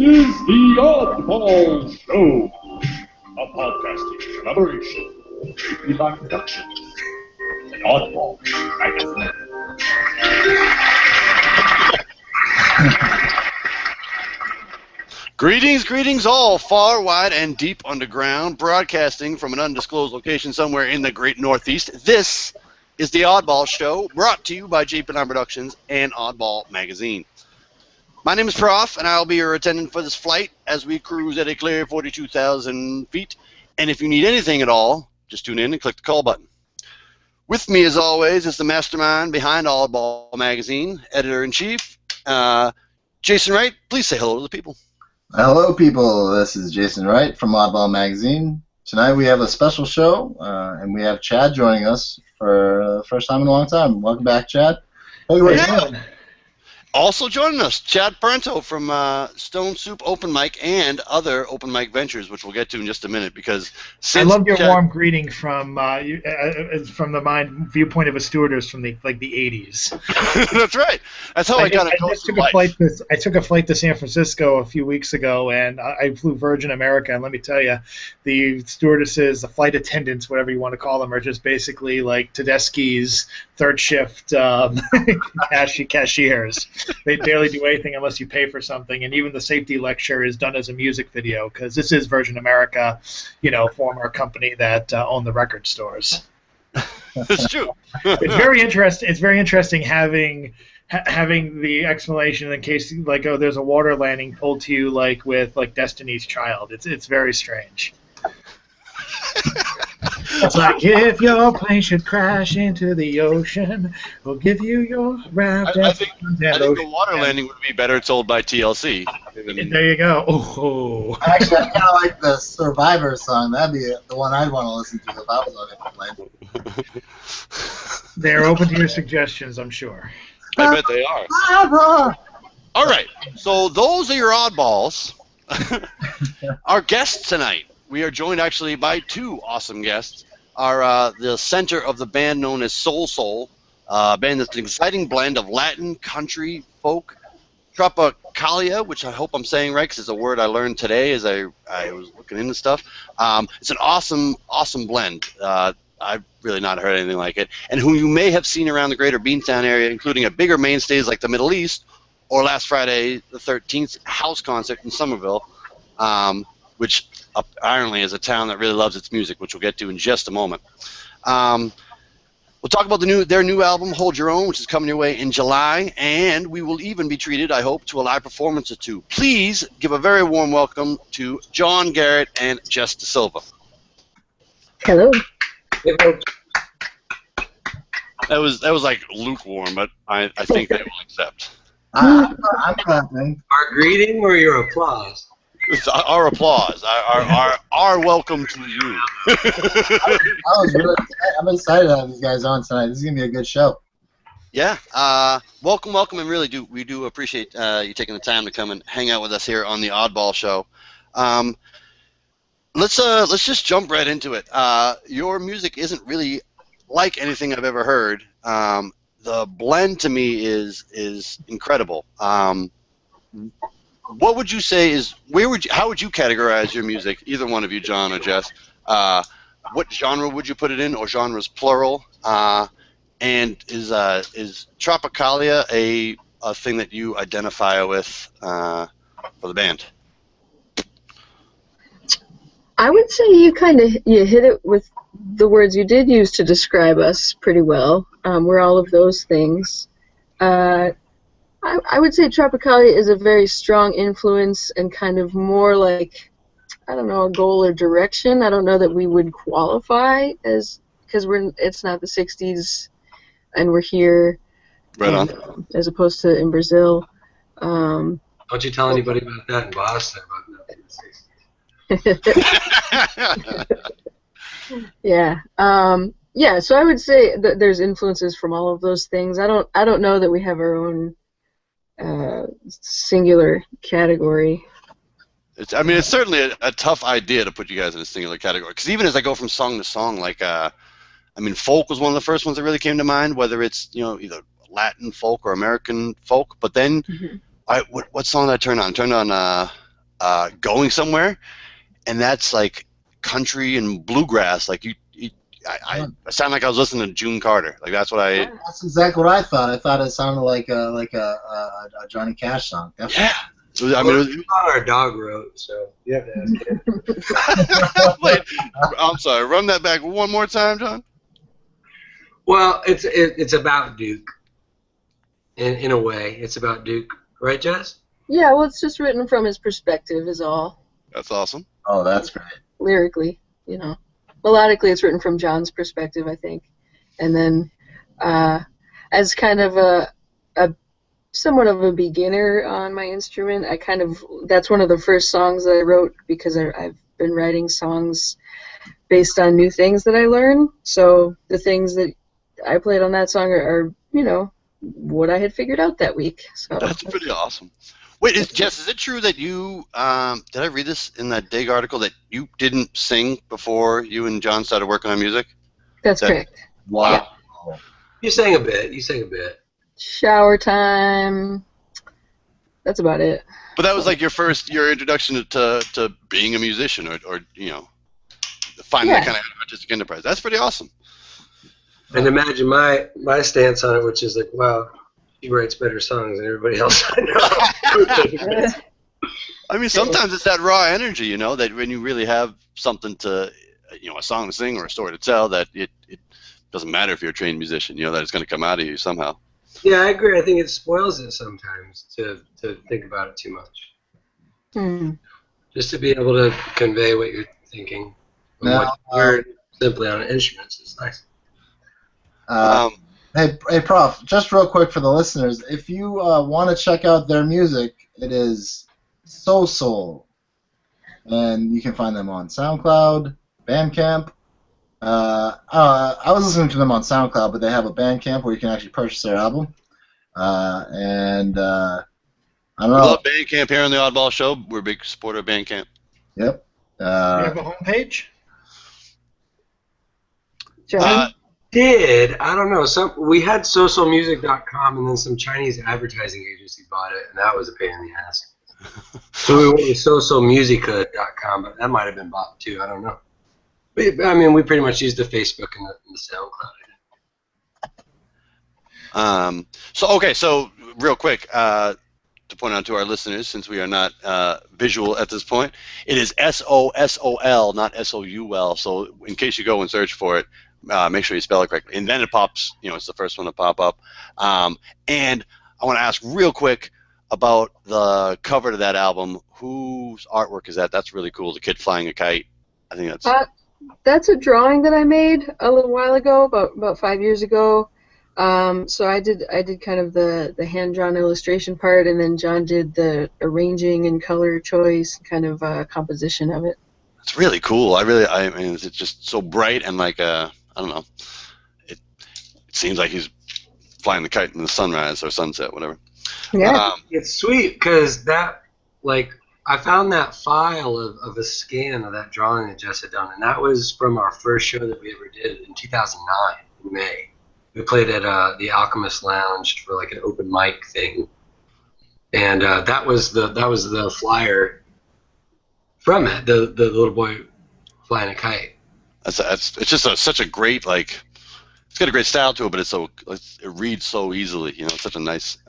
is the Oddball Show, a podcasting collaboration of JP Live Productions and Oddball Magazine. Greetings all, far, wide, and deep underground, broadcasting from an undisclosed location somewhere in the great Northeast. This is the Oddball Show, brought to you by JP Live Productions and Oddball Magazine. My name is Prof, and I'll be your attendant for this flight as we cruise at a clear 42,000 feet. And if you need anything at all, just tune in and click the call button. With me, as always, is the mastermind behind Oddball Magazine, editor-in-chief, Jason Wright. Please say hello to the people. Hello, people. This is Jason Wright from Oddball Magazine. Tonight we have a special show, and we have Chad joining us for the first time in a long time. Welcome back, Chad. Hey, what are you doing? Also joining us, Chad Parento from Stone Soup Open Mic and other open mic ventures, which we'll get to in just a minute. Because I love your warm greeting from the viewpoint of a stewardess from the 80s. That's right. That's how I got it. I took a flight to San Francisco a few weeks ago, and I flew Virgin America. And let me tell you, the stewardesses, the flight attendants, whatever you want to call them, are just basically like Tedeschi's third shift cashiers. They barely do anything unless you pay for something, and even the safety lecture is done as a music video because this is Virgin America, former company that owned the record stores. That's true. It's very interesting. It's very interesting having the explanation in case there's a water landing told to you with Destiny's Child. It's very strange. It's like, if your plane should crash into the ocean, we'll give you your raft. I think the water landing would be better told by TLC. There you go. Oh. Actually, I kind of like the Survivor song. That'd be the one I'd want to listen to if I was on the plane. They're open to your suggestions, I'm sure. I bet they are. All right, so those are your oddballs. Our guests tonight. We are joined actually by two awesome guests. The center of the band known as Soul Soul, a band that's an exciting blend of Latin, country, folk, tropicalia, which I hope I'm saying right because it's a word I learned today as I was looking into stuff. It's an awesome blend. I've really not heard anything like it. And who you may have seen around the greater Beantown area, including at bigger mainstays like the Middle East, or last Friday the 13th house concert in Somerville, which apparently is a town that really loves its music, which we'll get to in just a moment. We'll talk about their new album, Hold Your Own, which is coming your way in July, and we will even be treated, I hope, to a live performance or two. Please give a very warm welcome to John, Garrett, and Jess DaSilva. Hello. That was like lukewarm, but I think they will accept. I'm clapping. Our greeting or your applause? It's our applause, our welcome to you. I'm excited to have these guys on tonight. This is gonna be a good show. Yeah, welcome, and we do appreciate you taking the time to come and hang out with us here on the Oddball Show. Let's just jump right into it. Your music isn't really like anything I've ever heard. The blend to me is incredible. What would you say is how would you categorize your music? Either one of you, John or Jess. What genre would you put it in, or genres plural? And is tropicalia a thing that you identify with for the band? I would say you hit it with the words you did use to describe us pretty well. We're all of those things. I would say tropicalia is a very strong influence and kind of more like, I don't know, a goal or direction. I don't know that we would qualify as, because it's not the 60s and we're here. Right on. As opposed to in Brazil. Don't you tell anybody about that in Boston, about that in the 60s. Yeah. Yeah, so I would say that there's influences from all of those things. I don't know that we have our own singular category. It's certainly a tough idea to put you guys in a singular category, because even as I go from song to song, folk was one of the first ones that really came to mind, whether it's either Latin folk or American folk. But then, what song did I turn on? I turned on going somewhere, and that's like country and bluegrass. Like I sound like I was listening to June Carter. Like that's what I. That's exactly what I thought. I thought it sounded like a Johnny Cash song. Definitely. Yeah. So, I mean, it's a song our dog wrote, so you have to ask him. Wait, I'm sorry. Run that back one more time, John. Well, it's about Duke. In a way, it's about Duke, right, Jess? Yeah, well, it's just written from his perspective, is all. That's awesome. Oh, that's great. Lyrically, you know. Melodically, it's written from John's perspective, I think. And then, as kind of a somewhat of a beginner on my instrument, that's one of the first songs that I wrote because I've been writing songs based on new things that I learn. So the things that I played on that song are you know, what I had figured out that week. So that's pretty awesome. Wait, Jess, is it true that you, did I read this in that Dig article, that you didn't sing before you and John started working on music? That's correct. Wow. Yeah. You sang a bit. Shower time. That's about it. But that was like your introduction to being a musician, or you know, finding that kind of artistic enterprise. That's pretty awesome. And imagine my stance on it, which is like, wow, he writes better songs than everybody else I know. I mean, sometimes it's that raw energy, you know, that when you really have something to, you know, a song to sing or a story to tell, that it doesn't matter if you're a trained musician, you know, that it's going to come out of you somehow. Yeah, I agree. I think it spoils it sometimes to think about it too much. Just to be able to convey what you're thinking and what you heard simply on instruments is nice. Hey, Prof, just real quick for the listeners, if you want to check out their music, it is So Soul, and you can find them on SoundCloud, Bandcamp. I was listening to them on SoundCloud, but they have a Bandcamp where you can actually purchase their album. I don't know. We love Bandcamp here on the Oddball Show. We're a big supporter of Bandcamp. Yep. You have a homepage? John? I don't know. We had socialmusic.com, and then some Chinese advertising agency bought it, and that was a pain in the ass. So we went with socialmusica.com, but that might have been bought too. I don't know. I mean, we pretty much used the Facebook and the SoundCloud. So real quick, to point out to our listeners, since we are not visual at this point, it is SOSOL, not SOUL. So in case you go and search for it, make sure you spell it correctly. And then it pops, you know, it's the first one to pop up. And I want to ask real quick about the cover to that album. Whose artwork is that? That's really cool. The kid flying a kite. I think that's a drawing that I made a little while ago, about 5 years ago. So I did kind of the hand-drawn illustration part, and then John did the arranging and color choice, kind of composition of it. It's really cool. I mean, it's just so bright, and like I don't know, it seems like he's flying the kite in the sunrise or sunset, whatever. Yeah. It's sweet because I found that file of a scan of that drawing that Jess had done, and that was from our first show that we ever did in 2009 in May. We played at the Alchemist Lounge for like an open mic thing, and that was the flyer from it. The little boy flying a kite. It's just such a great, like, it's got a great style to it, but it reads so easily. You know, it's such a nice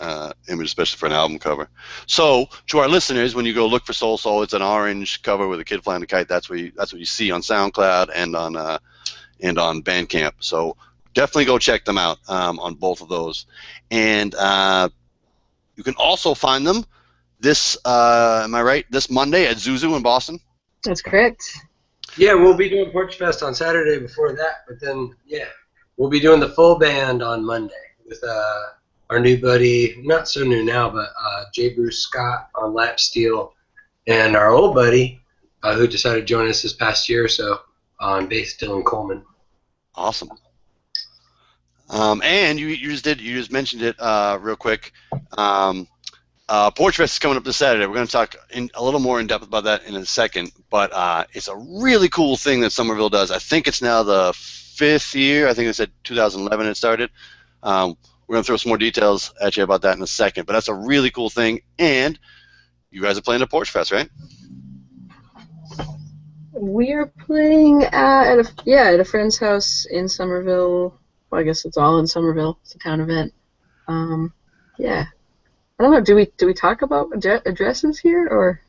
image, especially for an album cover. So to our listeners, when you go look for Soul Soul, it's an orange cover with a kid flying a kite. That's what you see on SoundCloud and on Bandcamp. So definitely go check them out on both of those. And you can also find them this, am I right, this Monday at Zuzu in Boston? That's correct. Yeah, we'll be doing Porch Fest on Saturday before that, but then, yeah, we'll be doing the full band on Monday with our new buddy, not so new now, but J. Bruce Scott on lap steel, and our old buddy who decided to join us this past year or so on bass, Dylan Coleman. Awesome. And you just mentioned it real quick. Porch Fest is coming up this Saturday. We're going to talk a little more in depth about that in a second, but it's a really cool thing that Somerville does. I think it's now the 5th year. I think it said 2011 it started. We're going to throw some more details at you about that in a second, but that's a really cool thing. And you guys are playing at Porch Fest, right? We are playing at a friend's house in Somerville. Well, I guess it's all in Somerville. It's a town event. Yeah. I don't know. Do we talk about addresses here or?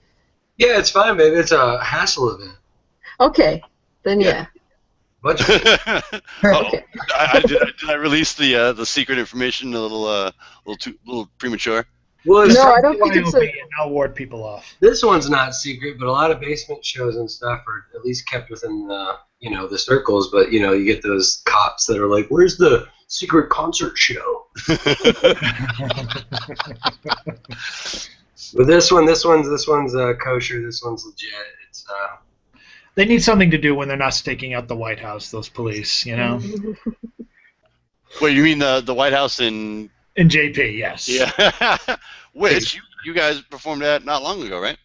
Yeah, it's fine, baby. It's a hassle event. Okay. Then yeah. Bunch of Okay. Did I release the secret information a little premature? Well, No, I don't think it's a. And I'll ward people off. this one's not secret, but a lot of basement shows and stuff are at least kept within the the circles. But you get those cops that are like, "Where's the secret concert show?" But this one's kosher. This one's legit. It's They need something to do when they're not staking out the White House. Those police, Wait, you mean the White House in? In JP, yes. Yeah. Which you guys performed at not long ago, right?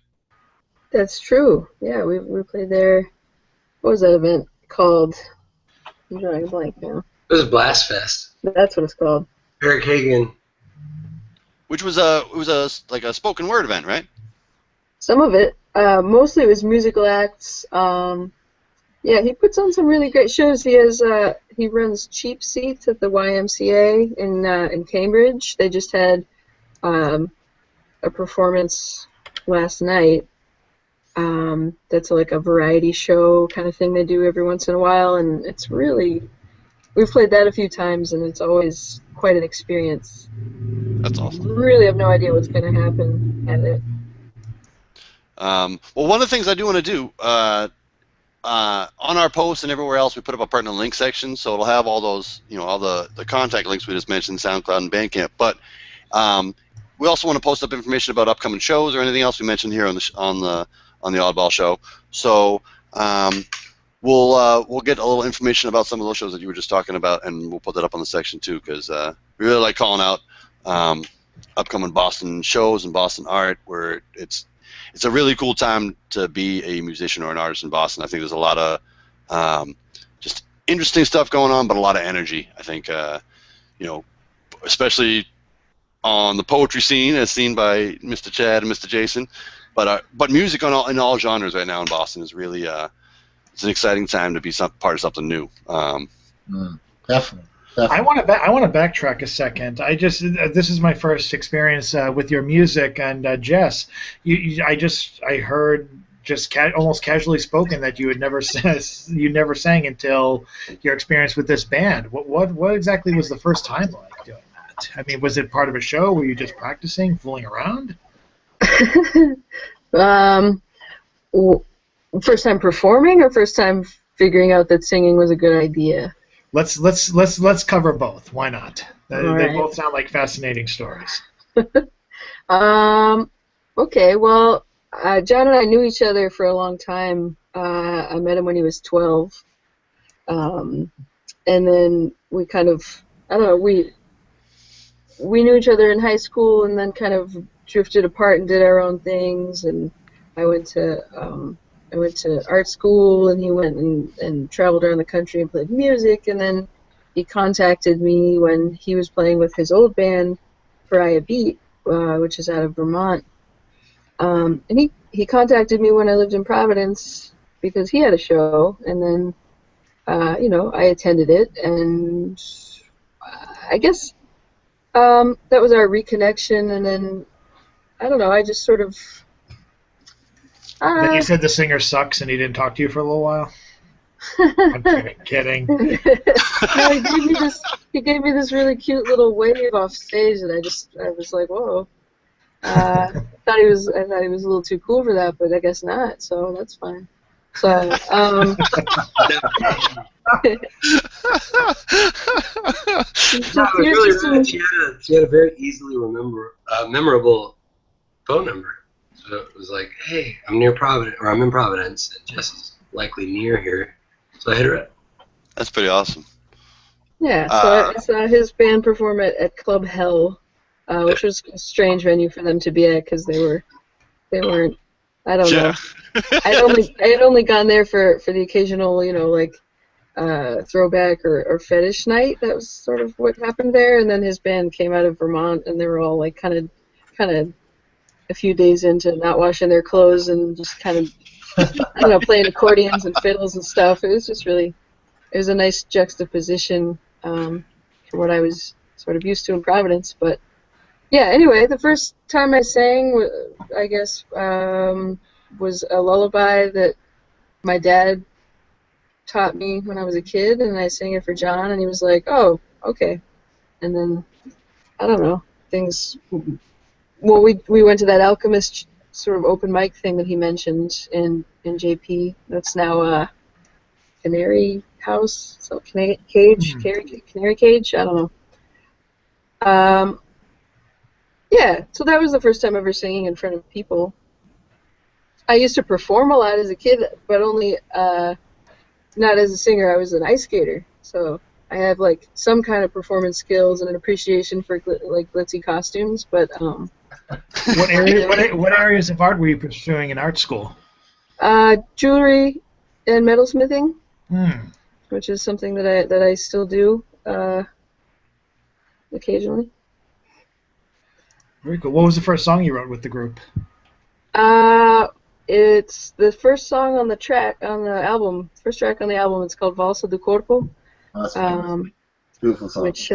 That's true. Yeah, we played there. What was that event called? I'm drawing a blank now. it was Blast Fest. That's what it's called. Eric Hagan. Which was a spoken word event, right? Some of it. Mostly it was musical acts. Yeah, he puts on some really great shows. He runs Cheap Seats at the YMCA in Cambridge. They just had a performance last night. That's like a variety show kind of thing they do every once in a while, and it's really, we've played that a few times, and it's always quite an experience. That's awesome. Really have no idea what's going to happen at it. Well, one of the things I do want to do, on our posts and everywhere else, we put up a partner link section, so it'll have all those, all the contact links we just mentioned, SoundCloud and Bandcamp. But we also want to post up information about upcoming shows or anything else we mentioned here on the Oddball Show. So we'll get a little information about some of those shows that you were just talking about, and we'll put that up on the section too, because we really like calling out upcoming Boston shows and Boston art, where it's a really cool time to be a musician or an artist in Boston. I think there's a lot of just interesting stuff going on, but a lot of energy. I think, especially on the poetry scene, as seen by Mr. Chad and Mr. Jason. But music in all genres right now in Boston is really it's an exciting time to be part of something new. Definitely. I want to backtrack a second. This is my first experience with your music, and Jess, I heard almost casually spoken that you never sang until your experience with this band. What exactly was the first time like doing that? I mean, was it part of a show? Were you just practicing, fooling around? First time performing, or first time figuring out that singing was a good idea? Let's cover both. Why not? They right. both sound like fascinating stories. Okay, well, John and I knew each other for a long time. I met him when he was 12. And then we kind of, I don't know, we knew each other in high school and then kind of drifted apart and did our own things. And I went to art school, and he went and traveled around the country and played music, and then he contacted me when he was playing with his old band, Pariah Beat, which is out of Vermont. And he contacted me when I lived in Providence because he had a show, and then, I attended it, and I guess that was our reconnection, and then, I don't know, I just sort of... Then you said the singer sucks and he didn't talk to you for a little while? I'm kidding. No, he gave me this really cute little wave off stage, and I was like, whoa. I thought he was a little too cool for that, but I guess not, so that's fine. So, She had a very easily memorable phone number. So it was like, hey, I'm in Providence, and Jess is likely near here, so I hit her up. That's pretty awesome. Yeah, so I saw his band perform at Club Hell, which was a strange venue for them to be at because they weren't. I don't know. I had only gone there for the occasional, throwback or fetish night. That was sort of what happened there, and then his band came out of Vermont, and they were all like kind of a few days into not washing their clothes and just kind of I don't know, playing accordions and fiddles and stuff. It was just really, it was a nice juxtaposition from what I was sort of used to in Providence. But yeah, anyway, the first time I sang, I guess, was a lullaby that my dad taught me when I was a kid, and I sang it for John, and he was like, "Oh, okay." And then, I don't know, things. Well, we went to that Alchemist sort of open mic thing that he mentioned in JP. That's now Canary House, so Canary Cage. I don't know. Yeah, so that was the first time ever singing in front of people. I used to perform a lot as a kid, but only not as a singer. I was an ice skater, so I have like some kind of performance skills and an appreciation for like glitzy costumes. But what areas of art were you pursuing in art school? Jewelry and metalsmithing, which is something that I still do occasionally. Very cool. What was the first song you wrote with the group? It's the first song on the album. First track on the album. It's called Valsa do Corpo. That's beautiful song. Which,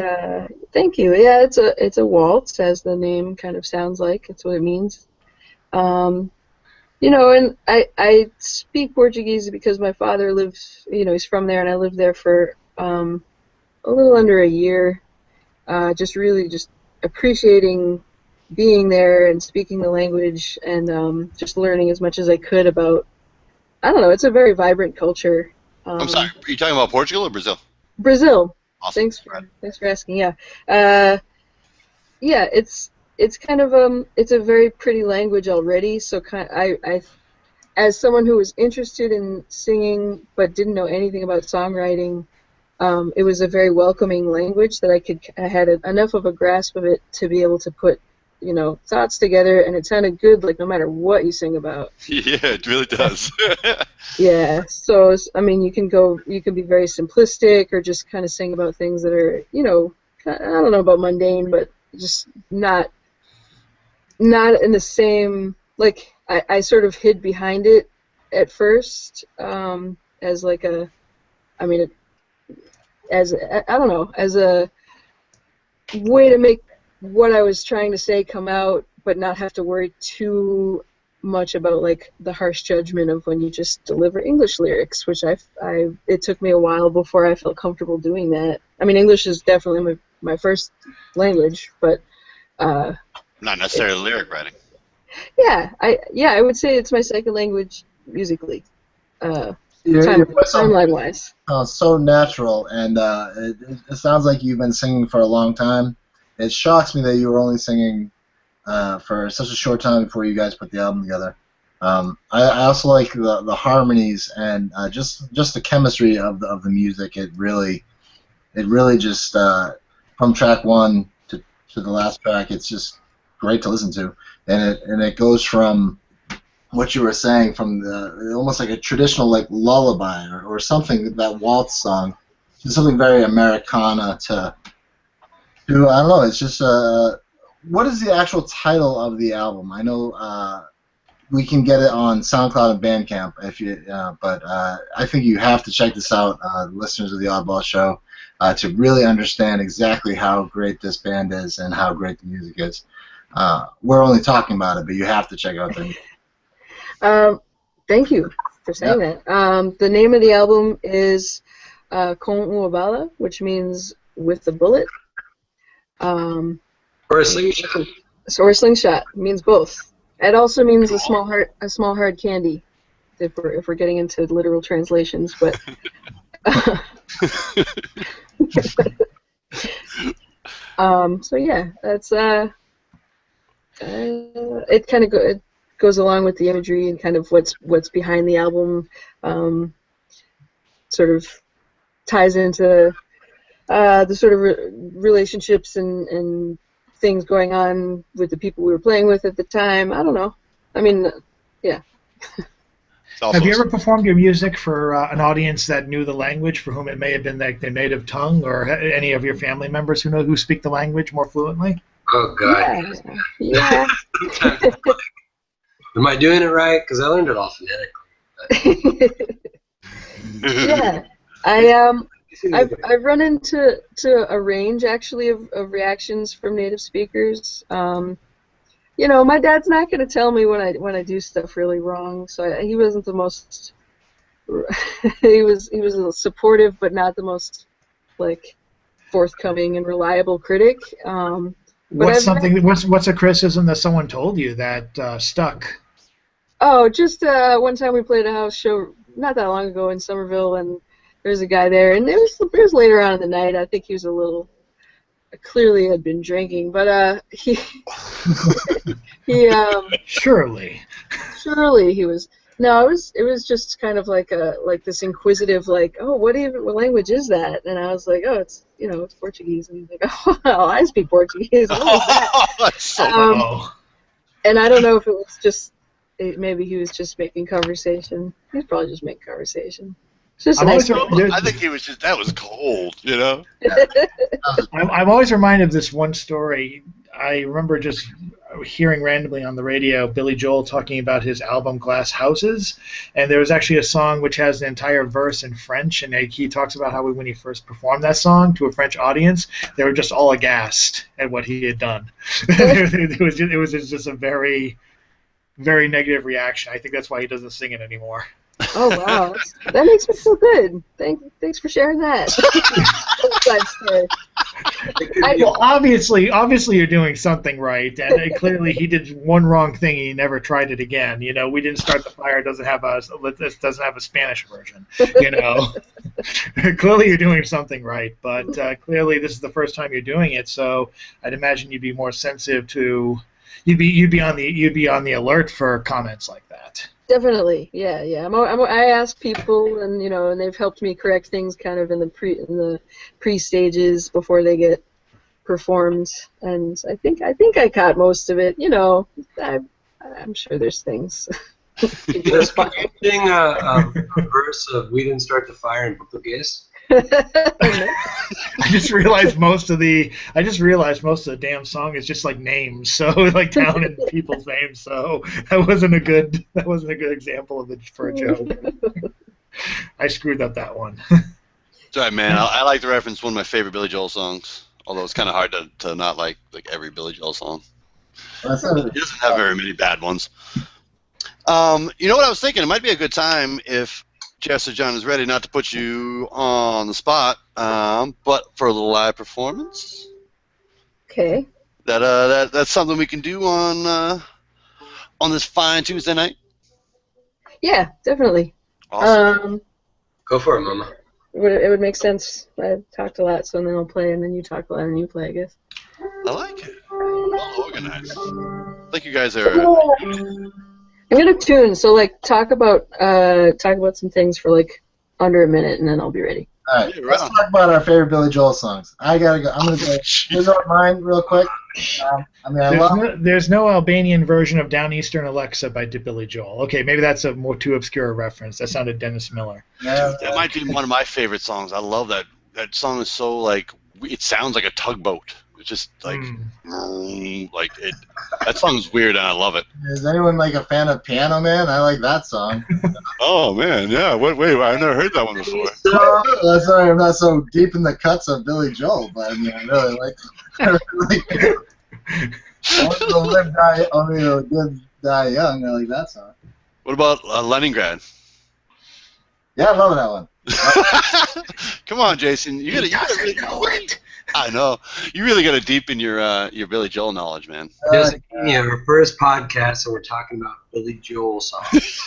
thank you. Yeah, it's a waltz, as the name kind of sounds like. It's what it means. You know, and I speak Portuguese because my father lives. You know, he's from there, and I lived there for a little under a year. Just really just appreciating being there and speaking the language and just learning as much as I could about, I don't know, it's a very vibrant culture. I'm sorry, are you talking about Portugal or Brazil? Brazil. Awesome. Thanks for asking. Yeah. Yeah, it's kind of it's a very pretty language already, so I as someone who was interested in singing but didn't know anything about songwriting, it was a very welcoming language that I had enough of a grasp of it to be able to put, you know, thoughts together, and it sounded good, like no matter what you sing about. Yeah, it really does. Yeah, so I mean, you can be very simplistic, or just kind of sing about things that are, you know, I don't know about mundane, but just not in the same, like, I sort of hid behind it at first, as like a, I mean, as a way to make what I was trying to say come out, but not have to worry too much about like the harsh judgment of when you just deliver English lyrics, which it took me a while before I felt comfortable doing that. I mean, English is definitely my first language, but not necessarily lyric writing. Yeah, I would say it's my second language musically. Timeline-wise. So natural, and it sounds like you've been singing for a long time. It shocks me that you were only singing for such a short time before you guys put the album together. I also like the harmonies and just the chemistry of the music. It really just from track one to the last track, it's just great to listen to, and it goes from what you were saying, from the almost like a traditional like lullaby or something, that waltz song, to something very Americana to I don't know. It's just what is the actual title of the album? I know we can get it on SoundCloud and Bandcamp if you, but I think you have to check this out, listeners of the Oddball Show, to really understand exactly how great this band is and how great the music is. We're only talking about it, but you have to check out the music. Thank you for saying that. The name of the album is Com uma bala, which means with the bullet. Or a slingshot. Or a slingshot. It means both. It also means a small hard candy, if we're getting into literal translations. But so yeah, that's it. Kind of goes along with the imagery and kind of what's behind the album. Sort of ties into the sort of relationships and things going on with the people we were playing with at the time. I don't know. I mean, yeah. Have you ever performed your music for an audience that knew the language, for whom it may have been like their native tongue, or any of your family members who speak the language more fluently? Oh, God. Yeah. Am I doing it right? Because I learned it all phonetically. Yeah, I've run into a range actually of reactions from native speakers. You know, my dad's not going to tell me when I do stuff really wrong, so he wasn't the most. he was a little supportive, but not the most like forthcoming and reliable critic. What's a criticism that someone told you that stuck? Oh, just one time we played a house show not that long ago in Somerville, and there was a guy there, and it was later on in the night. I think he was a little clearly had been drinking, but he surely he was. No, it was just kind of like this inquisitive like, oh, what language is that? And I was like, oh, it's Portuguese. And he's like, oh, well, I speak Portuguese. What is that? That's so and I don't know if it was just maybe he was just making conversation. He was probably just making conversation. It's just I think he was just that was cold, you know. I'm always reminded of this one story. I remember just hearing randomly on the radio Billy Joel talking about his album Glass Houses, and there was actually a song which has an entire verse in French, and he talks about how when he first performed that song to a French audience, they were just all aghast at what he had done. It was just a very, very negative reaction. I think that's why he doesn't sing it anymore. Oh wow, that makes me feel good. Thanks for sharing that. Well, obviously you're doing something right, and clearly he did one wrong thing and he never tried it again. You know, We Didn't Start the Fire doesn't have a Spanish version. You know, clearly you're doing something right, but clearly this is the first time you're doing it, so I'd imagine you'd be more sensitive to. You'd be on the alert for comments like that. Definitely, yeah. I ask people, and and they've helped me correct things kind of in the pre stages before they get performed, and I think I caught most of it. You know, I'm sure there's things. Does Spike sing a verse of "We Didn't Start the Fire" in Portuguese? I just realized most of the damn song is just like names, so like town and people's names. So that wasn't a good example of it for a joke. I screwed up that one. Sorry, man. I like to reference one of my favorite Billy Joel songs, although it's kind of hard to not like every Billy Joel song. He doesn't have very many bad ones. You know what I was thinking? It might be a good time if Jess or John is ready, not to put you on the spot, but for a little live performance. Okay. That's something we can do on this fine Tuesday night. Yeah, definitely. Awesome. Go for it, Mama. It would make sense. I talked a lot, so then I'll play, and then you talk a lot, and you play, I guess. I like it. Well organized. I think you guys are. I'm gonna tune, so like talk about some things for like under a minute, and then I'll be ready. All right, let's talk about our favorite Billy Joel songs. I gotta go. I'm gonna go. Here's mine real quick. There's no Albanian version of Down Eastern Alexa by Billy Joel. Okay, maybe that's a more too obscure reference. That sounded Dennis Miller. Yeah, that might be one of my favorite songs. I love that. That song is so like it sounds like a tugboat. It's just like it. That song's weird and I love it. Is anyone like a fan of Piano Man? I like that song. Oh man, yeah. Wait, I've never heard that one before. That's sorry, I'm not so deep in the cuts of Billy Joel, but I mean, I really like. Only the good die young. I like that song. What about Leningrad? Yeah, I love that one. Come on, Jason. You gotta really know it. I know. You really got to deepen your Billy Joel knowledge, man. Our first podcast, and we're talking about Billy Joel songs.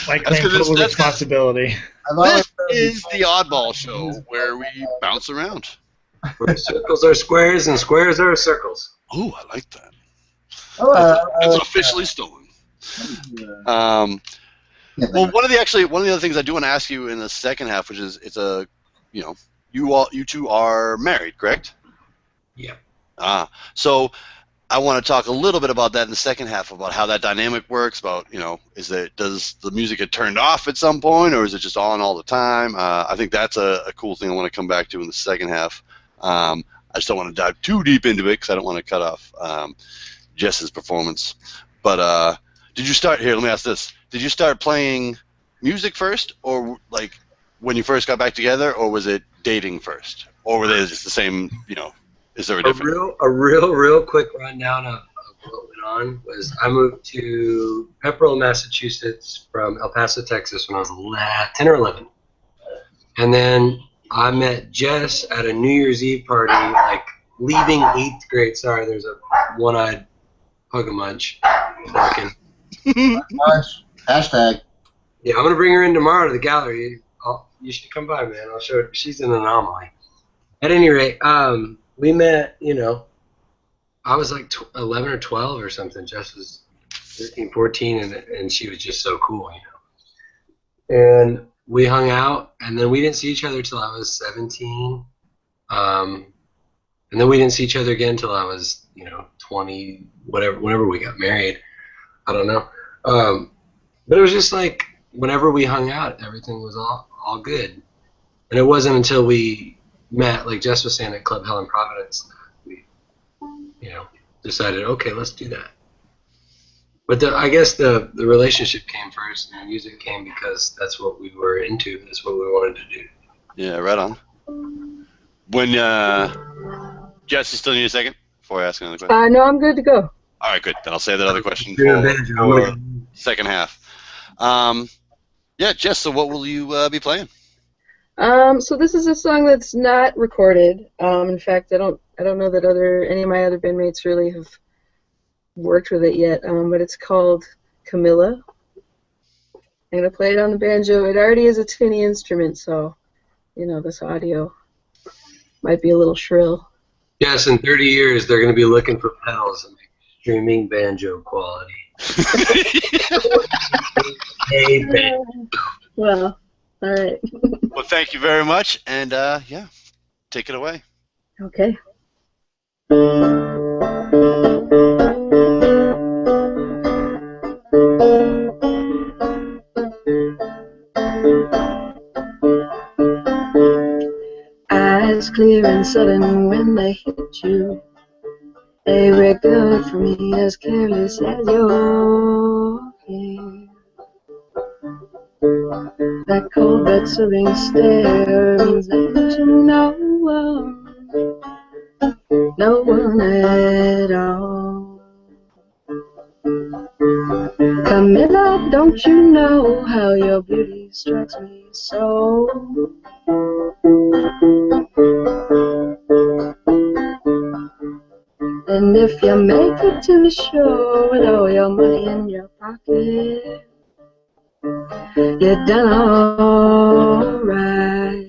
I claim total responsibility. This is the Oddball Show, where we bounce around. Where circles are squares, and squares are circles. Oh, I like that. That's officially stolen. Well, one of the other things I do want to ask you in the second half, which is you two are married, correct? Yeah. So I want to talk a little bit about that in the second half, about how that dynamic works, about, does the music get turned off at some point, or is it just on all the time? I think that's a cool thing I want to come back to in the second half. I just don't want to dive too deep into it because I don't want to cut off Jess's performance. But did you start, here, let me ask this. did you start playing music first, or like when you first got back together, or was it dating first, or were they just the same? You know, is there a difference? A real quick rundown of what went on was I moved to Pepperell, Massachusetts from El Paso, Texas when I was 10 or 11. And then I met Jess at a New Year's Eve party, like leaving 8th grade. Sorry, there's a one-eyed hug-a-munch barking. Hashtag. Yeah, I'm going to bring her in tomorrow to the gallery. You should come by, man. I'll show her. She's an anomaly. At any rate, we met, you know, I was like 11 or 12 or something. Jess was 13, 14, and she was just so cool, you know. And we hung out, and then we didn't see each other till I was 17. And then we didn't see each other again till I was, you know, 20, whenever we got married. I don't know. But it was just like whenever we hung out, everything was all good. And it wasn't until we met, like Jess was saying, at Club Hell in Providence, that we, you know, decided, okay, let's do that. But I guess the relationship came first, and the music came because that's what we were into. That's what we wanted to do. Yeah, right on. When Jess, you still need a second before I ask another question? No, I'm good to go. All right, good. Then I'll save that other question for second half. Yeah, Jess, so what will you be playing? So this is a song that's not recorded. In fact, I don't know that any of my other bandmates really have worked with it yet. But it's called Camilla. I'm gonna play it on the banjo. It already is a tinny instrument, so you know this audio might be a little shrill. Yes, in 30 years they're going to be looking for pedals and streaming banjo quality. Hey, banjo. Well, all right. Well, thank you very much, and yeah, take it away. Okay. Eyes clear and sudden when they hit you. They were good for me, as careless as your hair. That cold but serving stare means that you know no one at all. Camilla, don't you know how your beauty strikes me so? And if you make it to the show with all your money in your pocket, you're done all right.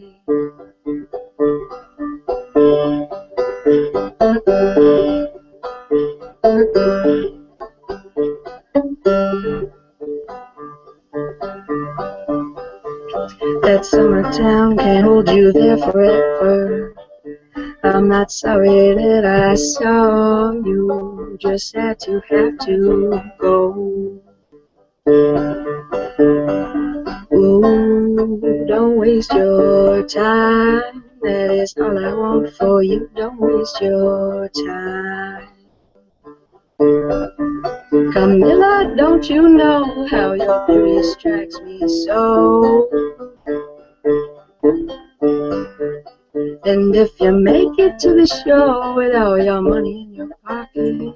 That summer town can't hold you there forever. I'm not sorry that I saw you, just had to have to go. Ooh, don't waste your time, that is all I want for you, don't waste your time. Camilla, don't you know how your beauty strikes me so? And if you make it to the show with all your money in your pocket,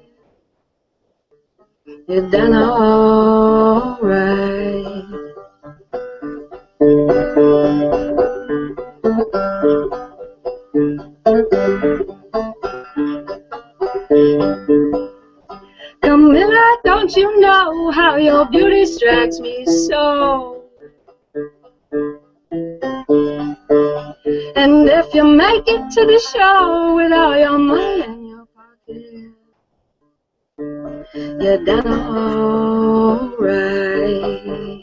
you're done all right. Camilla, don't you know how your beauty strikes me so? And if you make it to the show with all your money in your pocket, you're done all right.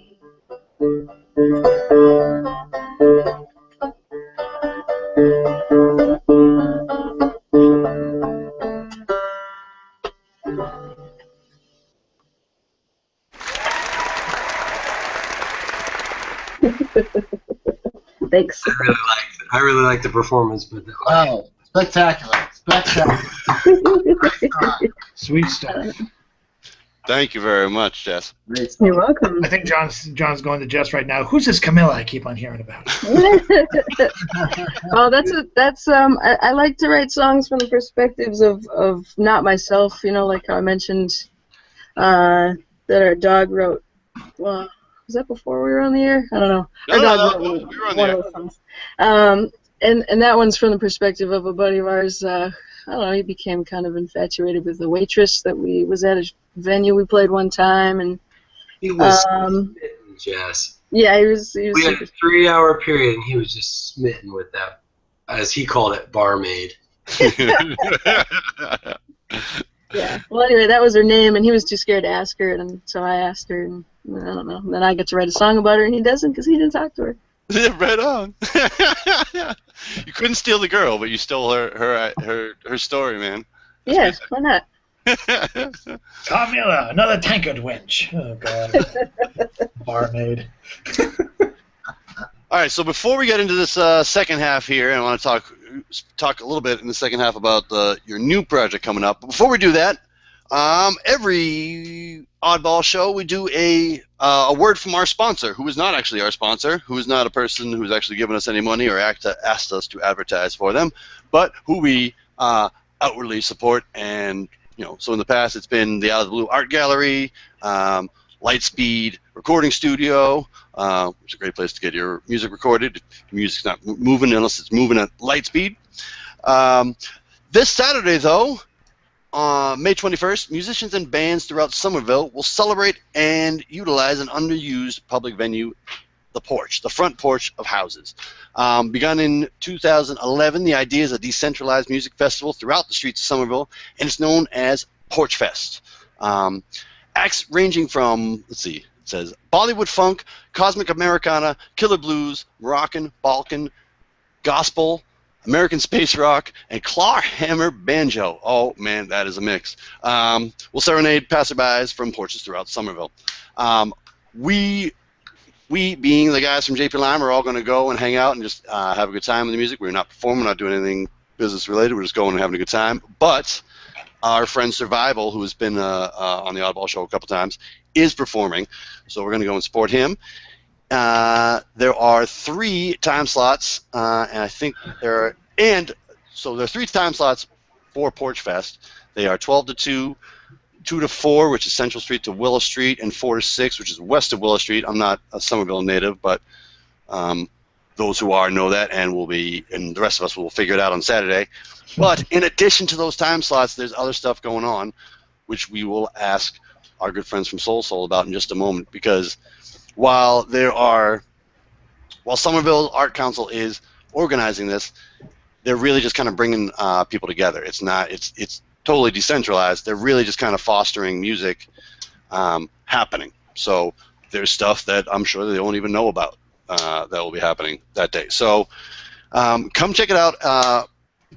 Thanks. I really liked the performance, but Wow, spectacular, spectacular. Sweet stuff. Thank you very much, Jess. Great stuff. You're welcome. I think John's going to Jess right now. Who's this Camilla I keep on hearing about? Well, I like to write songs from the perspectives of not myself, like how I mentioned that our dog wrote. Well, was that before we were on the air? I don't know. Our dog wrote we were on one the of those songs. And that one's from the perspective of a buddy of ours. I don't know, he became kind of infatuated with the waitress that was at a venue we played one time, and He was smitten, Jess. yeah, he was We had a 3-hour period, and he was just smitten with that, as he called it, barmaid. Yeah. Well, anyway, that was her name, and he was too scared to ask her, and so I asked her, and I don't know. And then I get to write a song about her, and he doesn't because he didn't talk to her. Yeah, right on. You couldn't steal the girl, but you stole her story, man. Yeah, why not? Camilla, another tankard wench. Oh, God. Barmaid. All right, so before we get into this second half here, I want to talk a little bit in the second half about your new project coming up. But before we do that, every Oddball show we do a word from our sponsor, who is not actually our sponsor, who is not a person who's actually given us any money or asked us to advertise for them, but who we outwardly support. And so in the past it's been the Out of the Blue Art Gallery, Lightspeed Recording Studio, which is a great place to get your music recorded. Your music's not moving unless it's moving at Lightspeed. This Saturday, though, May 21st, musicians and bands throughout Somerville will celebrate and utilize an underused public venue, the porch, the front porch of houses. Begun in 2011, the idea is a decentralized music festival throughout the streets of Somerville, and it's known as Porch Fest. Acts ranging from, let's see, it says Bollywood funk, cosmic Americana, killer blues, Moroccan, Balkan, gospel, American space rock, and clawhammer banjo. Oh, man, that is a mix. We'll serenade passerbys from porches throughout Somerville. We being the guys from JP Lime, are all going to go and hang out and just have a good time with the music. We're not performing, not doing anything business related. We're just going and having a good time. But our friend Survival, who has been on the Oddball Show a couple times, is performing. So we're going to go and support him. There are 3 time slots, and I think there are 3 time slots for Porch Fest. They are 12 to 2, 2 to 4, which is Central Street to Willow Street, and 4 to 6, which is west of Willow Street. I'm not a Somerville native, but those who are know that, and the rest of us will figure it out on Saturday. But in addition to those time slots, there's other stuff going on, which we will ask our good friends from Soul about in just a moment, because while Somerville Art Council is organizing this, they're really just kind of bringing people together. It's totally decentralized. They're really just kind of fostering music happening. So there's stuff that I'm sure they won't even know about that will be happening that day. So come check it out.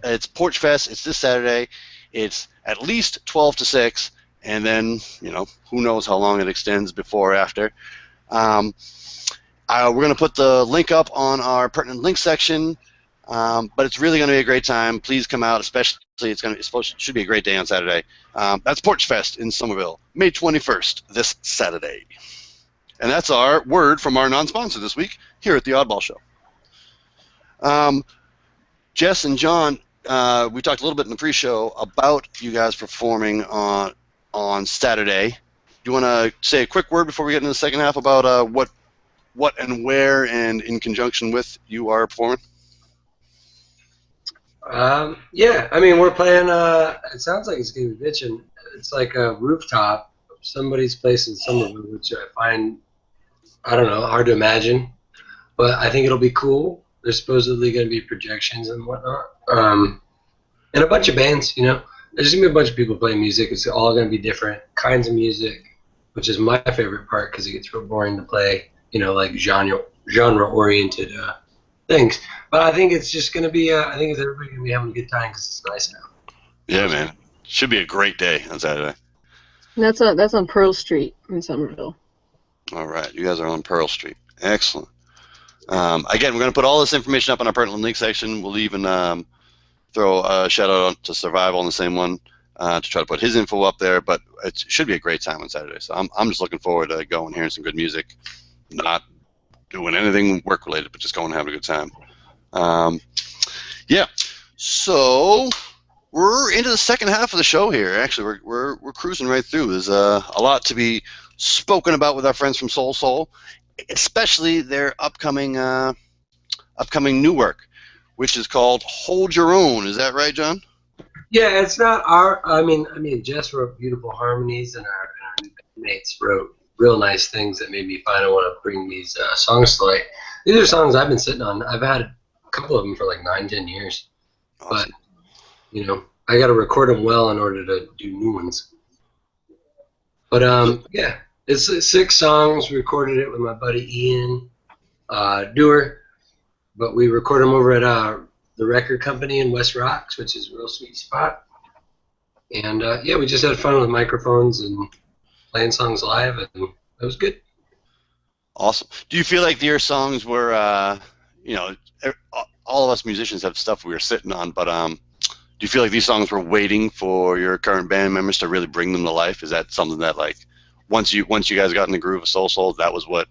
It's Porch Fest. It's this Saturday. It's at least 12 to 6, and then who knows how long it extends before or after. We're going to put the link up on our pertinent link section, but it's really going to be a great time. Please come out, especially it should be a great day on Saturday. That's Porch Fest in Somerville, May 21st, this Saturday. And that's our word from our non-sponsor this week here at the Oddball Show. Jess and John, we talked a little bit in the pre-show about you guys performing on Saturday. Do you want to say a quick word before we get into the second half about what and where and in conjunction with you are performing? Yeah, I mean, we're playing, it sounds like it's going to be bitchin'. It's like a rooftop of somebody's place in Somerville, which I find, I don't know, hard to imagine. But I think it'll be cool. There's supposedly going to be projections and whatnot. And a bunch of bands, There's going to be a bunch of people playing music. It's all going to be different kinds of music, which is my favorite part because it gets real boring to play, like genre-oriented things. But I think it's just going to be, I think everybody's going to be having a good time because it's nice now. Yeah, man. Should be a great day on Saturday. That's on Pearl Street in Somerville. All right. You guys are on Pearl Street. Excellent. Again, we're going to put all this information up on our pertinent link section. We'll even throw a shout-out to Survival on the same one. to try to put his info up there. But it should be a great time on Saturday. So I'm just looking forward to going, hearing some good music, not doing anything work related, but just going and having a good time. Yeah. So we're into the second half of the show here. Actually, we're cruising right through. There's a lot to be spoken about with our friends from Soul Soul, especially their upcoming new work, which is called Hold Your Own. Is that right, John? Yeah, it's not our. I mean, Jess wrote beautiful harmonies, and our mates wrote real nice things that made me finally want to bring these songs to light. These are songs I've been sitting on. I've had a couple of them for like 9-10 years, Awesome. But I got to record them well in order to do new ones. But yeah, it's 6 songs. We recorded it with my buddy Ian Dewar, but we record them over at the record company in West Rocks, which is a real sweet spot. And yeah, we just had fun with microphones and playing songs live, and that was good. Awesome. Do you feel like your songs were, all of us musicians have stuff we were sitting on, but do you feel like these songs were waiting for your current band members to really bring them to life? Is that something that, like, once you guys got in the groove of Soul Soul, that was what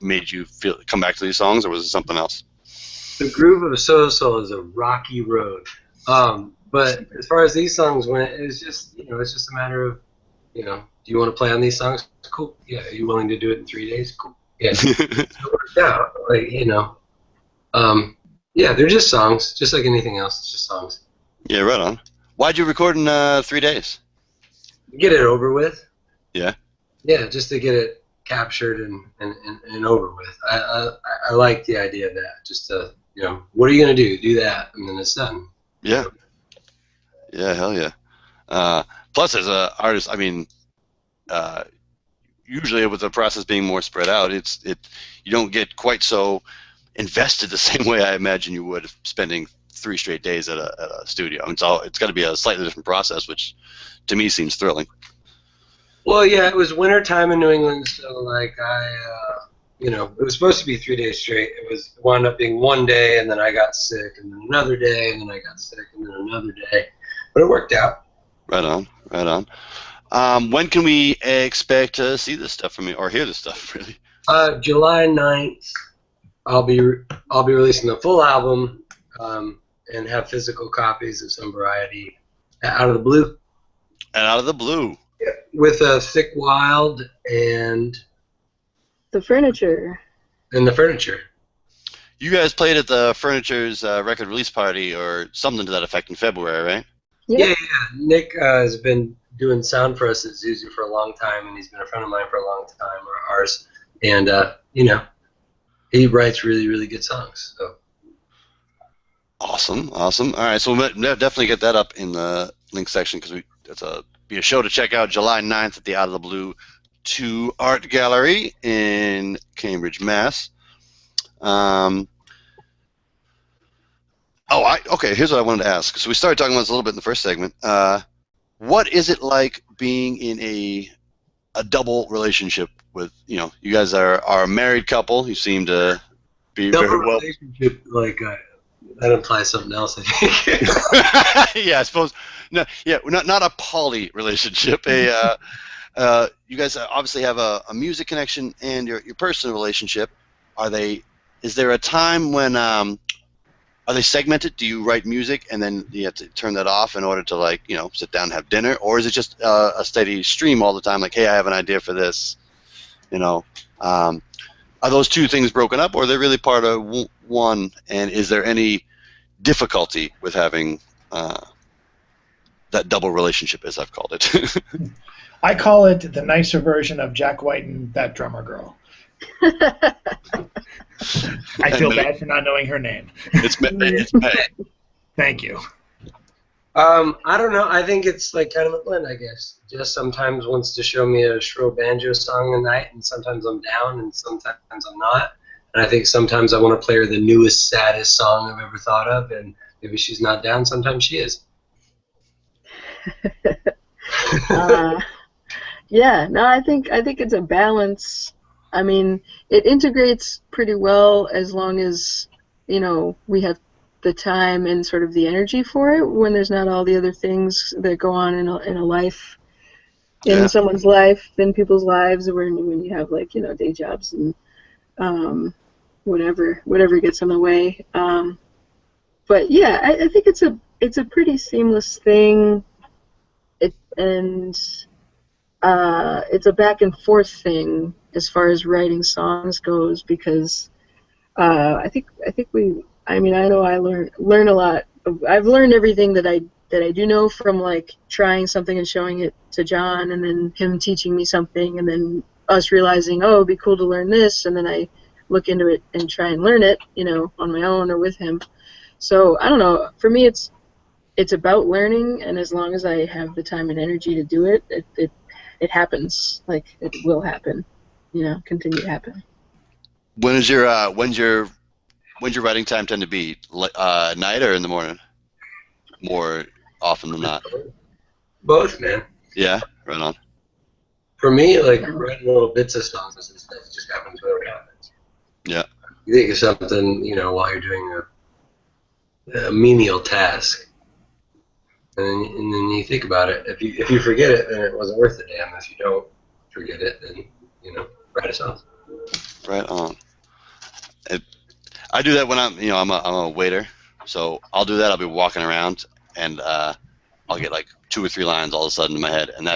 made you come back to these songs, or was it something else? The groove of Soul Soul is a rocky road. But as far as these songs went, it was just, it's just a matter of, do you want to play on these songs? Cool. Yeah. Are you willing to do it in 3 days? Cool. Yeah. So it worked out. Like, yeah, they're just songs, just like anything else. It's just songs. Yeah, right on. Why'd you record in 3 days? Get it over with. Yeah. Yeah, just to get it captured and over with. I like the idea of that. Just to, what are you going to do? Do that, and then it's done. Yeah. Yeah, hell yeah. Plus, as an artist, usually with the process being more spread out, you don't get quite so invested the same way I imagine you would spending 3 straight days at a studio. It's got to be a slightly different process, which to me seems thrilling. Well, yeah, it was winter time in New England, so like it was supposed to be 3 days straight. It wound up being 1 day, and then I got sick, and then another day, and then I got sick, and then another day. But it worked out. Right on, right on. When can we expect to see this stuff from you, or hear this stuff, really? July 9th, I'll be releasing the full album, and have physical copies of some variety. Out of the Blue. And Out of the Blue. Yeah, with Thick Wild and The Furniture. And The Furniture. You guys played at the Furniture's record release party or something to that effect in February, right? Yeah. Nick has been doing sound for us at Zuzu for a long time, and he's been a friend of mine for a long time, or ours. And he writes really, really good songs. So. Awesome. All right, so we'll definitely get that up in the link section because that's be a show to check out July 9th at the Out of the Blue 2 Art Gallery in Cambridge, Mass. Okay, here's what I wanted to ask. So we started talking about this a little bit in the first segment. What is it like being in a double relationship with, you guys are a married couple. You seem to be double very well. Relationship, like, that implies something else, I think. Yeah, I suppose. No, yeah, not a poly relationship. You guys obviously have a music connection and your personal relationship. Is there a time when are they segmented? Do you write music and then you have to turn that off in order to sit down and have dinner, or is it just a steady stream all the time? Like, hey, I have an idea for this. Are those two things broken up, or are they really part of one? And is there any difficulty with having that double relationship, as I've called it? I call it the nicer version of Jack White and That Drummer Girl. I feel bad for not knowing her name. It's May. Thank you. I don't know. I think it's like kind of a blend, I guess. Jess sometimes wants to show me a shrill banjo song a night, and sometimes I'm down, and sometimes I'm not. And I think sometimes I want to play her the newest, saddest song I've ever thought of, and maybe she's not down. Sometimes she is. Yeah, no, I think it's a balance. I mean, it integrates pretty well as long as we have the time and sort of the energy for it when there's not all the other things that go on in a life, in someone's life, in people's lives, when you have, like, day jobs and whatever gets in the way. But yeah, I think it's a pretty seamless thing. It's a back and forth thing as far as writing songs goes, because I know I learn a lot. I've learned everything that I do know from, like, trying something and showing it to John, and then him teaching me something, and then us realizing, oh, it'd be cool to learn this, and then I look into it and try and learn it, on my own or with him. So I don't know. For me, it's about learning, and as long as I have the time and energy to do it, it happens. Like, it will happen. Continue to happen. When's your writing time tend to be? Night or in the morning? More often than not. Both, man. Yeah, right on. For me, like, writing little bits of songs and stuff just happens whenever it happens. Yeah. You think of something, while you're doing a menial task, and then you think about it. If you forget it, then it wasn't worth the damn. If you don't forget it, then write a song. Right on. I do that when I'm a waiter, so I'll do that. I'll be walking around, and I'll get like 2 or 3 lines all of a sudden in my head, and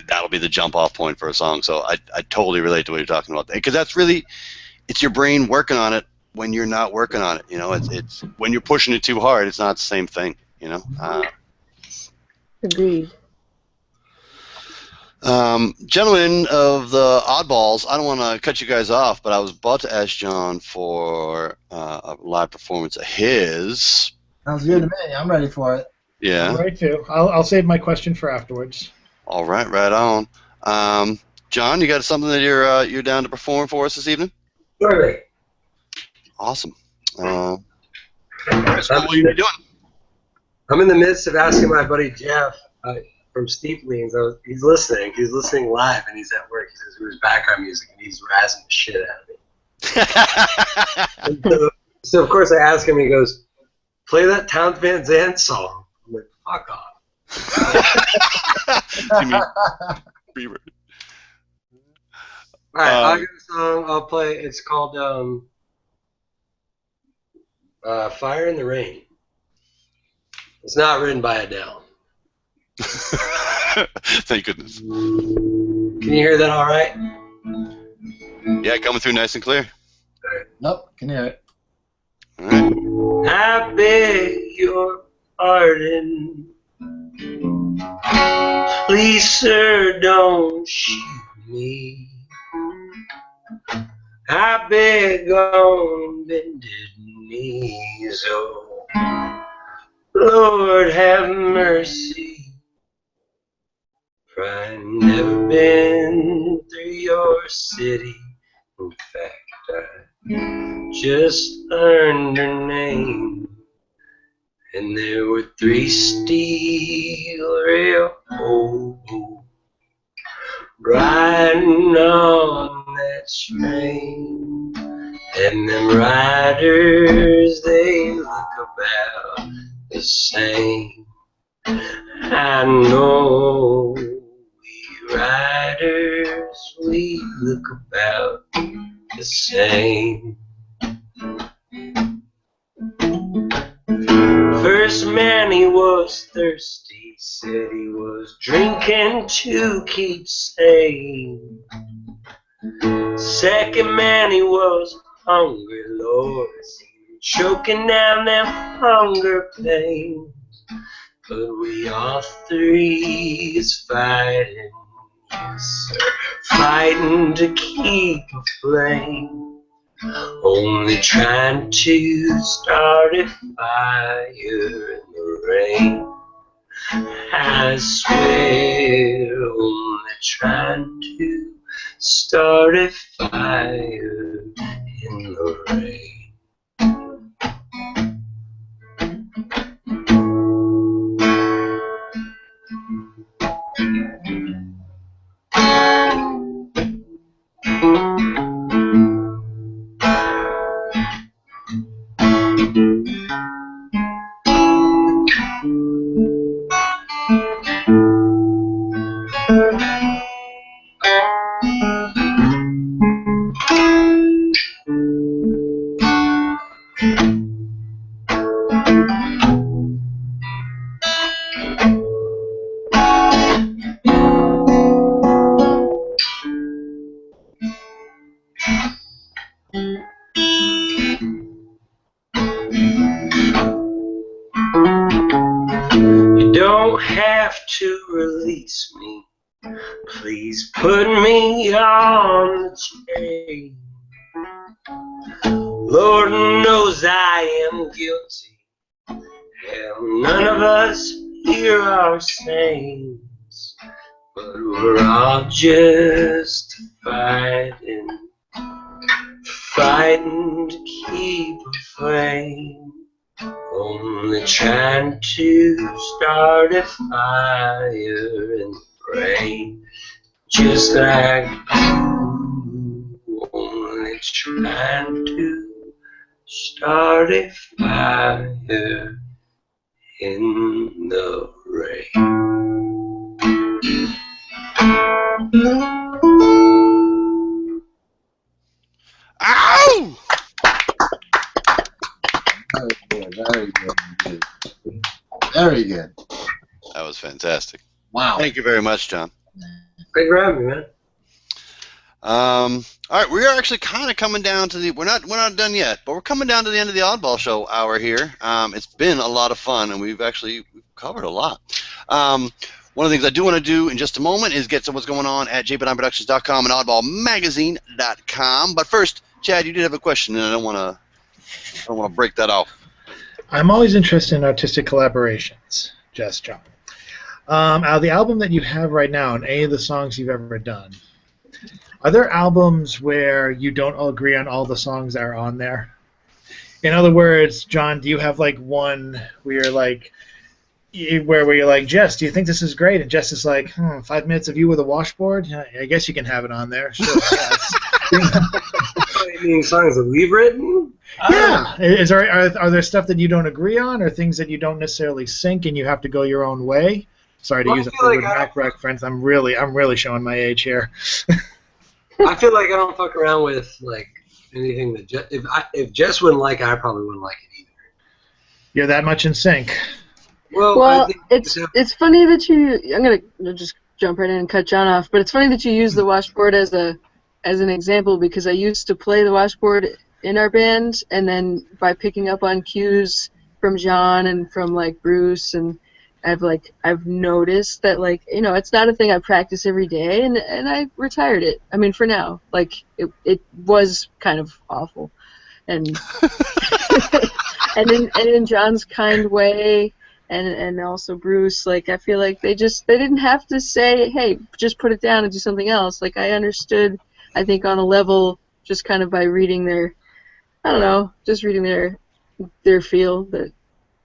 that'll be the jump off point for a song. So I totally relate to what you're talking about, because that's really, it's your brain working on it when you're not working on it. It's when you're pushing it too hard, it's not the same thing. Agreed. Gentlemen of the Oddballs, I don't want to cut you guys off, but I was about to ask John for a live performance of his. Sounds good to me. I'm ready for it. Yeah. I'm ready too. I'll save my question for afterwards. All right, right on. John, you got something that you're down to perform for us this evening? Surely. Awesome. What are you doing? I'm in the midst of asking my buddy Jeff from Steeplings. He's listening. He's listening live, and he's at work. He says, "Where's background music?" And he's razzing the shit out of me. So of course I ask him. He goes, "Play that Towns Van Zandt song." I'm like, "Fuck off." You mean Bieber. All right, I'll get a song. I'll play. It's called "Fire in the Rain." It's not written by Adele. Thank goodness. Can you hear that all right? Yeah, coming through nice and clear. Nope, can hear it. All right. I beg your pardon. Please, sir, don't shoot me. I beg on bended knees, oh, Lord have mercy, for I've never been through your city. In fact, I just learned her name, and there were 3 steel railroads riding on that train, and them riders, they look about the same. I know we riders, we look about the same. First man, he was thirsty, said he was drinking to keep sane. Second man, he was hungry, Lord, choking down them hunger pains. But we all 3 is fighting, yes sir, fighting to keep a flame. Only trying to start a fire in the rain. I swear, only trying to start a fire in the rain. You don't have to release me. Please put me on the chain. Lord knows I am guilty. Hell, none of us here are saints, but we're all just fighting to keep a flame. Only trying to start a fire and pray, just like you. Only trying to start a fire in the rain. Ow! Very good. Very good. That was fantastic. Wow. Thank you very much, John. Thanks for having me, man. All right, we are actually kind of coming down to the. We're not done yet, but we're coming down to the end of the Oddball Show hour here. It's been a lot of fun, and we've covered a lot. One of the things I do want to do in just a moment is get to what's going on at jbenonproductions.com and oddballmagazine.com. But first, Chad, you did have a question, and I don't want to break that off. I'm always interested in artistic collaborations, Jess, John. Out of the album that you have right now and any of the songs you've ever done, are there albums where you don't all agree on all the songs that are on there? In other words, John, do you have like one where you're like, Jess, do you think this is great? And Jess is like, 5 minutes of you with a washboard? I guess you can have it on there. Sure, yes. You mean songs that we've written? Yeah. Are there stuff that you don't agree on, or things that you don't necessarily sync and you have to go your own way? Sorry to use a Fleetwood Mac reference. I'm really showing my age here. I feel like I don't fuck around with like anything that if Jess wouldn't like it, I probably wouldn't like it either. You're that much in sync. Well, it's funny that I'm gonna just jump right in and cut John off, but it's funny that you use the washboard as an example, because I used to play the washboard in our band, and then by picking up on cues from John and from like Bruce, and I've noticed that it's not a thing I practice every day, and I retired it. I mean, for now, it was kind of awful, and and in John's kind way. And also Bruce, I feel like they didn't have to say, hey, just put it down and do something else. I understood, I think, on a level, just kind of by reading their feel, that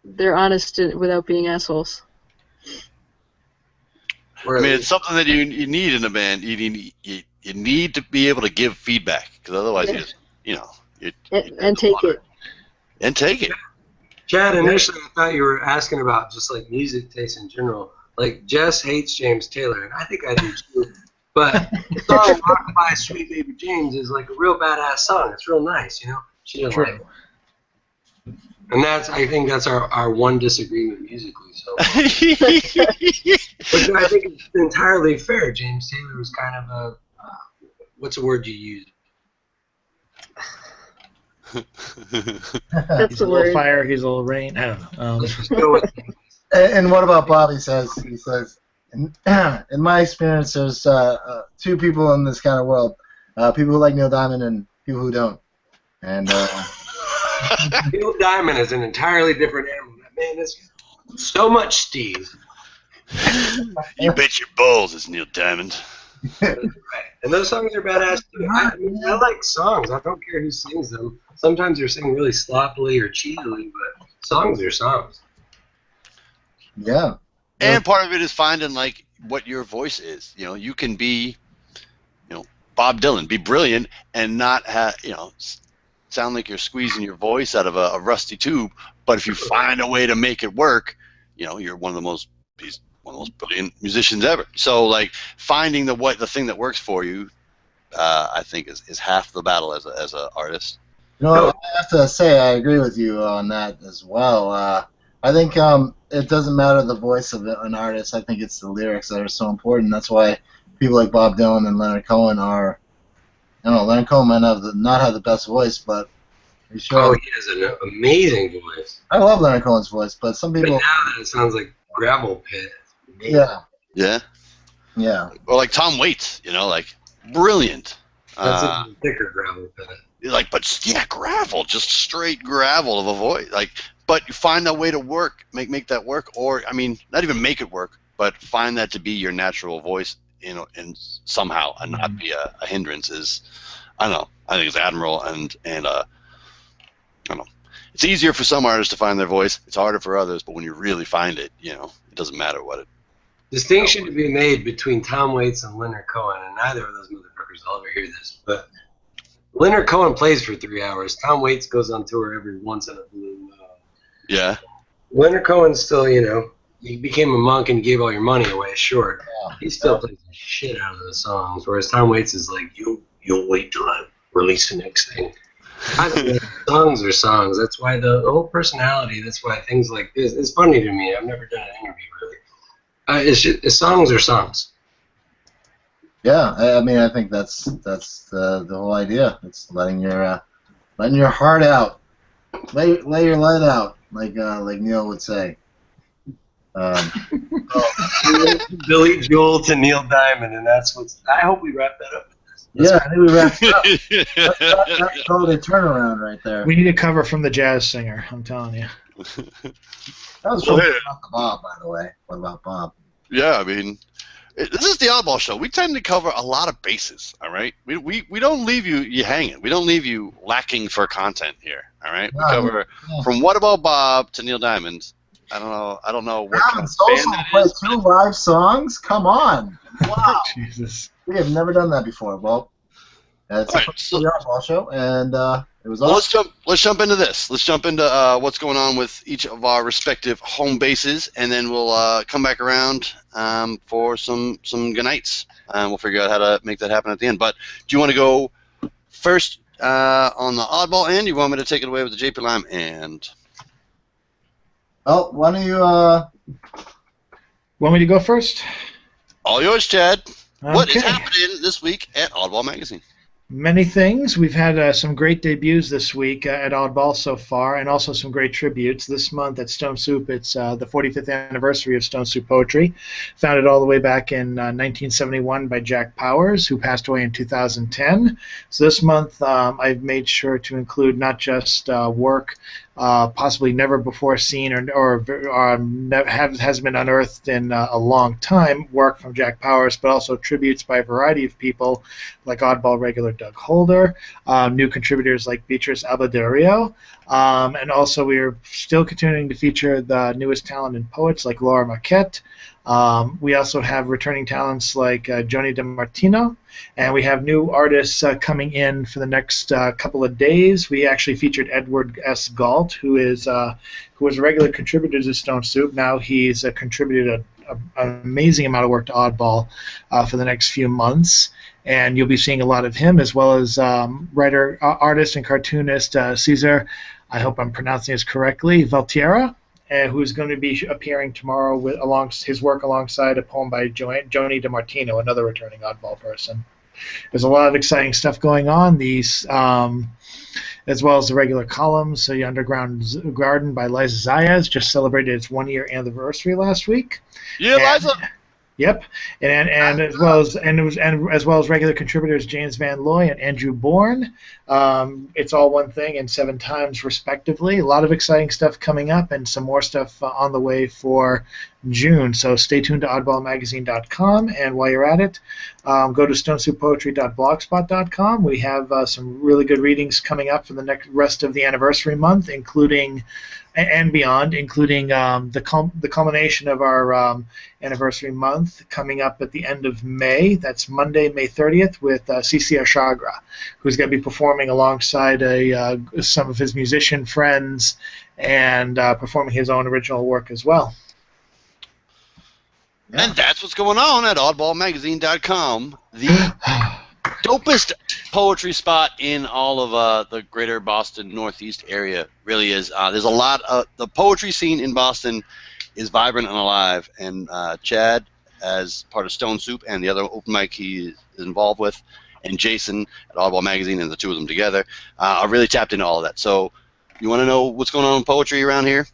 they're honest without being assholes. I mean, it's something that you need in a band. You need to be able to give feedback, because otherwise you take it. And take it. Chad, initially I thought you were asking about just like music taste in general. Like Jess hates James Taylor, and I think I do too. But the song "Rocked by Sweet Baby James" is like a real badass song. It's real nice, you know. She doesn't like it. And I think that's our one disagreement musically. So, which I think is entirely fair. James Taylor was kind of a what's the word you use? He's a little fire, he's a little rain. I don't know. And what about Bob? He says, in my experience, there's two people in this kind of world: people who like Neil Diamond and people who don't. And Neil Diamond is an entirely different animal. That man is so much Steve. You bet your balls it's Neil Diamond. Right. And those songs are badass too. I like songs. I don't care who sings them. Sometimes they're singing really sloppily or cheesily, but songs are songs. Yeah. And part of it is finding what your voice is. You can be, Bob Dylan, be brilliant and not sound like you're squeezing your voice out of a rusty tube. But if you find a way to make it work, you're one of the most brilliant musicians ever. So finding the thing that works for you, I think is half the battle as a artist. I have to say I agree with you on that as well. I I think it doesn't matter the voice of an artist. I think it's the lyrics that are so important. That's why people like Bob Dylan and Leonard Cohen are. I don't know. Leonard Cohen might not have the best voice, but he sure. Oh, he has an amazing voice. I love Leonard Cohen's voice, but some people. But now that it sounds like gravel pit. Yeah. Yeah. Yeah. Or like Tom Waits, like brilliant. That's a thicker gravel pit. But yeah, gravel, just straight gravel of a voice. But you find that way to work, make that work, or not even make it work, but find that to be your natural voice, and somehow and not be a hindrance is, I don't know. I think it's admirable and I don't know. It's easier for some artists to find their voice. It's harder for others, but when you really find it, it doesn't matter what it. Distinction to be made between Tom Waits and Leonard Cohen, and neither of those motherfuckers will ever hear this, but Leonard Cohen plays for 3 hours. Tom Waits goes on tour every once in a blue moon. Yeah. Leonard Cohen still, he became a monk and gave all your money away, sure. Yeah. He still plays the shit out of those songs, whereas Tom Waits is like, you'll wait till I release the next thing. I think songs are songs. That's why the whole personality, that's why things like this, it's funny to me. I've never done an interview, really. Songs are songs. Yeah, I think that's the whole idea. It's letting your heart out, lay your light out, like Neil would say. Billy Joel to Neil Diamond, and that's what's. I hope we wrap that up. Yeah, I think we wrapped it up. That's totally a turnaround right there. We need a cover from the jazz singer. I'm telling you. That was from Bob, by the way. What about Bob? Yeah, this is the Oddball Show. We tend to cover a lot of bases, all right? We don't leave you hanging. We don't leave you lacking for content here, all right? We cover from What About Bob to Neil Diamond. I don't know what kind of band that play is. 2 live songs? Come on. Wow. Jesus. We have never done that before. Well, it's All right, so the Oddball Show, and it was awesome. let's jump into this. Let's jump into what's going on with each of our respective home bases, and then we'll come back around for some good nights. We'll figure out how to make that happen at the end. But do you want to go first on the Oddball end? Or you want me to take it away with the JP Lime end? Oh, why don't you... Want me to go first? All yours, Chad. Okay. What is happening this week at Oddball Magazine? Many things. We've had some great debuts this week at Oddball so far, and also some great tributes. This month at Stone Soup, it's the 45th anniversary of Stone Soup Poetry, founded all the way back in 1971 by Jack Powers, who passed away in 2010. So this month I've made sure to include not just work possibly never before seen or has been unearthed in a long time, work from Jack Powers, but also tributes by a variety of people like Oddball regular Doug Holder, new contributors like Beatrice Alba Del Rio, and also we are still continuing to feature the newest talent in poets like Laura Marquette. We also have returning talents like Joni DiMartino, and we have new artists coming in for the next couple of days. We actually featured Edward S. Galt, who was a regular contributor to Stone Soup. Now he's contributed an amazing amount of work to Oddball for the next few months, and you'll be seeing a lot of him, as well as writer, artist, and cartoonist Cesar, I hope I'm pronouncing this correctly, Valtierra, who's going to be appearing tomorrow with his work alongside a poem by Joni DiMartino, another returning Oddball person. There's a lot of exciting stuff going on. These, as well as the regular columns. So, The Underground Garden by Liza Zayas just celebrated its 1-year anniversary last week. Yeah, Liza. Yep, and as well as regular contributors James Van Looy and Andrew Bourne. It's All One Thing and 7 Times respectively. A lot of exciting stuff coming up, and some more stuff on the way for June. So stay tuned to oddballmagazine.com, and while you're at it, go to stonesoupoetry.blogspot.com. We have some really good readings coming up for the rest of the anniversary month, including and beyond, including the culmination of our anniversary month coming up at the end of May. That's Monday, May 30th, with C.C. Ashagra, who's going to be performing alongside some of his musician friends and performing his own original work as well. And that's what's going on at oddballmagazine.com, the dopest poetry spot in all of the greater Boston Northeast area. Really is. There's a lot of the poetry scene in Boston is vibrant and alive, and Chad, as part of Stone Soup and the other open mic he is involved with, and Jason at Oddball Magazine, and the two of them together are really tapped into all of that. So you want to know what's going on in poetry around here?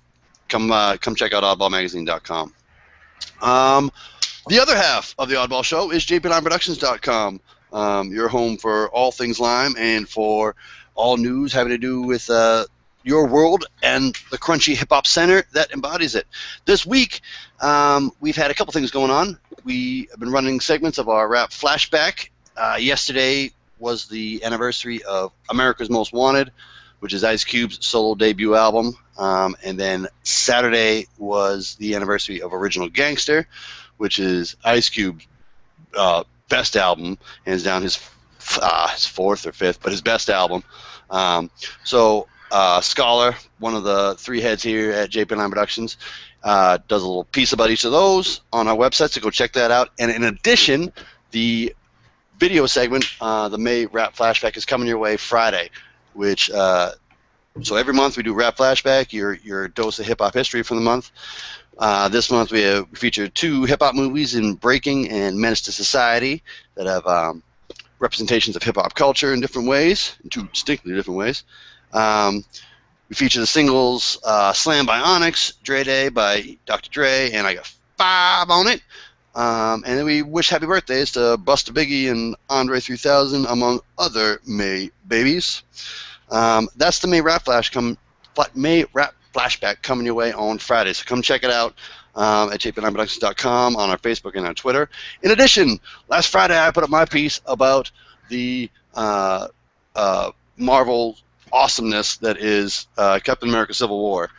Come check out oddballmagazine.com. The other half of the Oddball Show is jplimeproductions.com. Your home for all things Lime and for all news having to do with your world and the crunchy hip-hop center that embodies it. This week, we've had a couple things going on. We have been running segments of our rap flashback. Yesterday was the anniversary of America's Most Wanted, which is Ice Cube's solo debut album. And then Saturday was the anniversary of Original Gangster, which is Ice Cube's best album, hands down his fourth or fifth, but his best album. So Scholar, one of the three heads here at JP9 Productions, does a little piece about each of those on our website, so go check that out. And in addition, the video segment, the May Rap Flashback, is coming your way Friday, which so every month we do Rap Flashback, your dose of hip-hop history for the month. This month we featured two hip-hop movies in Breaking and Menace to Society that have representations of hip-hop culture in different ways, in two distinctly different ways. We feature the singles Slam by Onyx, Dre Day by Dr. Dre, and I Got 5 on it. And then we wish happy birthdays to Busta Biggie and Andre 3000, among other May babies. That's the May Rap Flashback coming your way on Friday. So come check it out at jp9productions.com, on our Facebook and our Twitter. In addition, last Friday I put up my piece about the Marvel awesomeness that is Captain America Civil War.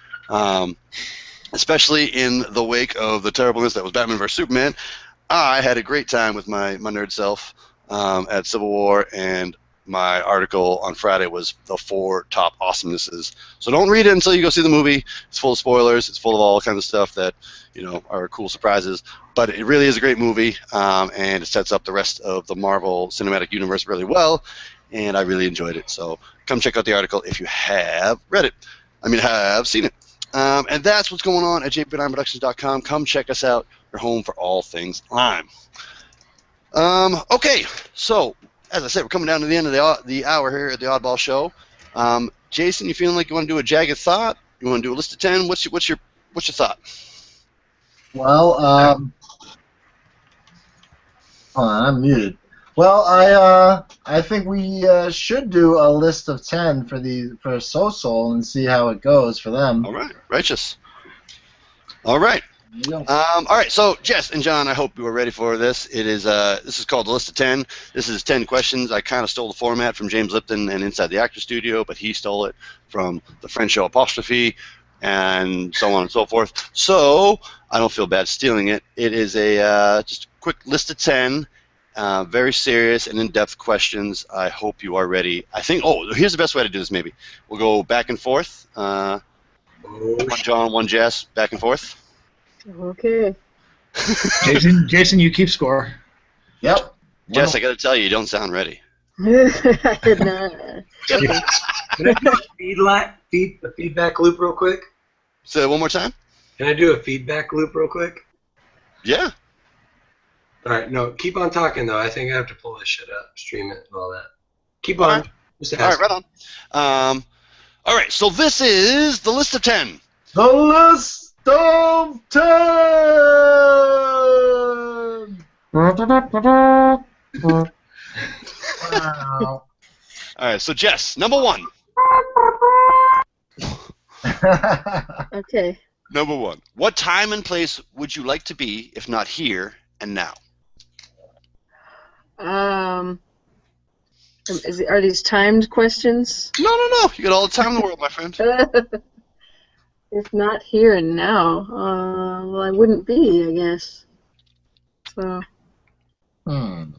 Especially in the wake of the terribleness that was Batman vs. Superman. I had a great time with my nerd self at Civil War, and my article on Friday was the 4 top awesomenesses. So don't read it until you go see the movie. It's full of spoilers. It's full of all kinds of stuff that, you know, are cool surprises. But it really is a great movie, and it sets up the rest of the Marvel Cinematic Universe really well, and I really enjoyed it. So come check out the article if you have read it. Have seen it. And that's what's going on at jp9productions.com. Come check us out. Your home for all things Lime. Okay, so as I said, we're coming down to the end of the hour here at the Oddball Show. Jason, you feeling like you want to do a jagged thought? You want to do a list of 10? What's your thought? Well, hold on, I'm muted. Well, I think we should do a list of 10 for So and see how it goes for them. All right, righteous. All right. All right. So Jess and John, I hope you are ready for this. It is this is called the list of 10. This is 10 questions. I kind of stole the format from James Lipton and Inside the Actor Studio, but he stole it from the French show Apostrophe, and so on and so forth. So I don't feel bad stealing it. It is a just a quick list of 10. Very serious and in-depth questions. I hope you are ready. I think, here's the best way to do this maybe. We'll go back and forth. One John, one Jess, back and forth. Okay. Jason, you keep score. Yep. Jess, I got to tell you don't sound ready. I did not. Can I do a feedback loop real quick? Say that one more time. Can I do a feedback loop real quick? Yeah. All right, no, keep on talking, though. I think I have to pull this shit up, stream it, and all that. Keep on. Right. All right, right on. All right, so this is the list of 10. The list of 10! Wow. All right, so Jess, number 1. Okay. Number 1. What time and place would you like to be if not here and now? Are these timed questions? No. You got all the time in the world, my friend. If not here and now, well, I wouldn't be, I guess. So. All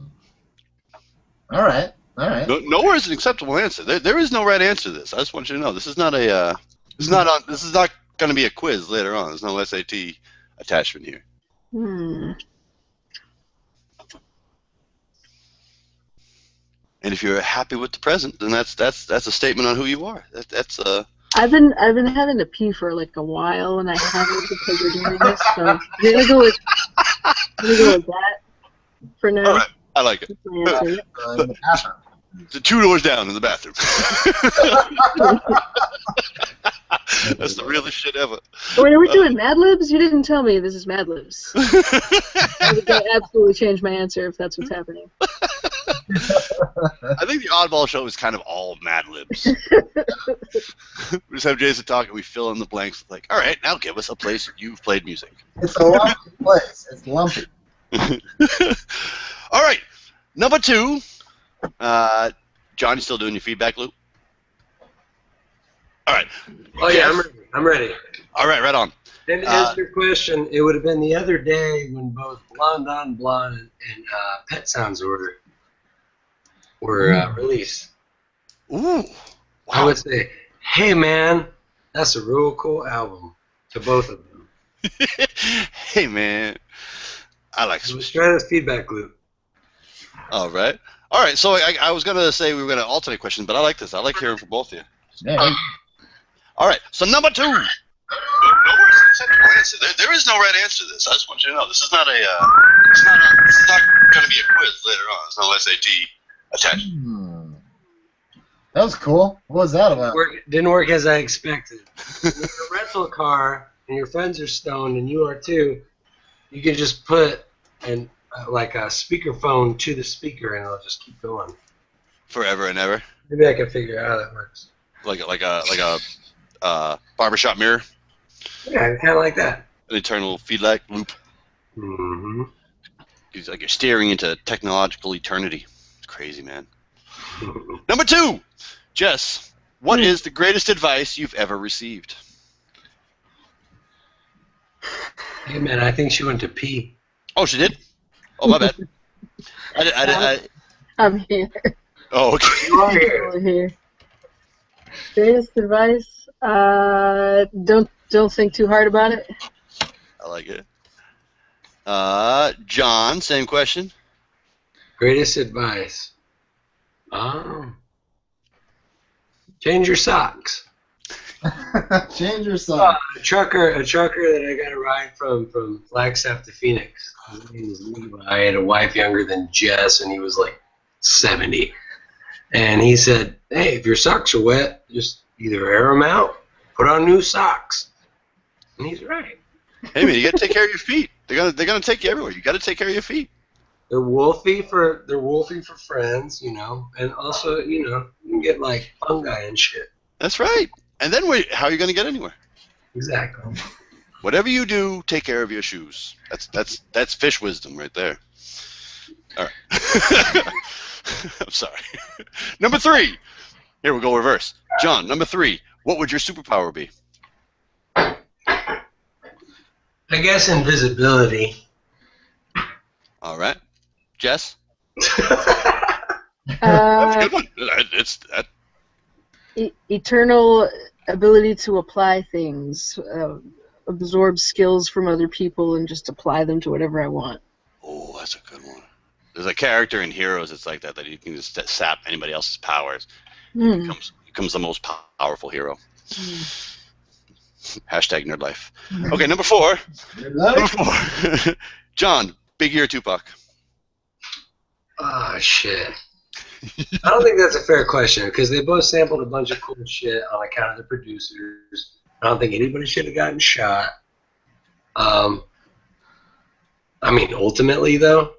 right. Nowhere is an acceptable answer. There is no right answer to this. I just want you to know this is not a. This is not going to be a quiz later on. There's no SAT attachment here. And if you're happy with the present, then that's a statement on who you are. That's I've been having to pee for like a while, and I haven't because we're doing this. So I'm gonna go with that for now. all right. I like it. In the bathroom. The 2 doors down in the bathroom. That's the realest shit ever. Wait, are we doing Mad Libs? You didn't tell me this is Mad Libs. I would absolutely change my answer if that's what's happening. I think the Oddball Show is kind of all Mad Libs. We just have Jason talk and we fill in the blanks. Like, all right, now give us a place you've played music. It's a lumpy place. It's lumpy. All right, number 2. John, you still doing your feedback loop? All right. Oh yeah, I'm ready. All right, right on. And to answer your question, it would have been the other day when both Blonde on Blonde and Pet Sounds Order were released. Ooh. Wow. I would say, hey man, that's a real cool album to both of them. Hey man, I like So let's try this feedback loop. All right. All right, so I was going to say we were going to alternate questions, but I like this. I like hearing from both of you. Yeah. All right, so number 2. No answer. There is no right answer to this. I just want you to know this is not a. This is not going to be a quiz later on. It's no SAT attached. That was cool. What was that about? Didn't work as I expected. When you're in a rental car and your friends are stoned and you are too, you can just put like a speakerphone to the speaker and it'll just keep going. Forever and ever. Maybe I can figure out how that works. Like a barbershop mirror. Yeah, kind of like that. An eternal feedback loop. Mm-hmm. It's like you're staring into technological eternity. It's crazy, man. Number 2, Jess, what is the greatest advice you've ever received? Hey man, I think she went to pee. Oh, she did? Oh, my bad. I'm here. Oh, okay. You are Over here. Greatest advice? Don't think too hard about it. I like it. John, same question. Greatest advice? Change your socks. Change your song. A trucker that I got a ride from Flagstaff to Phoenix. His name was Levi. I had a wife younger than Jess, and he was like 70. And he said, hey, if your socks are wet, just either air them out, put on new socks. And he's right. Hey, man, you got to take care of your feet. They're gonna take you everywhere. You got to take care of your feet. They're wolfy for friends, you know, and also, you know, you can get like fungi and shit. That's right. And then how are you going to get anywhere? Exactly. Whatever you do, take care of your shoes. That's fish wisdom right there. All right. I'm sorry. Number 3. Here, we'll go reverse. John, number 3. What would your superpower be? I guess invisibility. All right. Jess? Uh, That's a good one. It's that. Eternal ability to apply things, absorb skills from other people, and just apply them to whatever I want. Oh, that's a good one. There's a character in Heroes that's like that you can just sap anybody else's powers. He becomes the most powerful hero. Hashtag nerd life. Okay, number 4. Number 4. John, Biggie or Tupac? Oh, shit. I don't think that's a fair question because they both sampled a bunch of cool shit on account of the producers. I don't think anybody should have gotten shot. I mean, ultimately, though,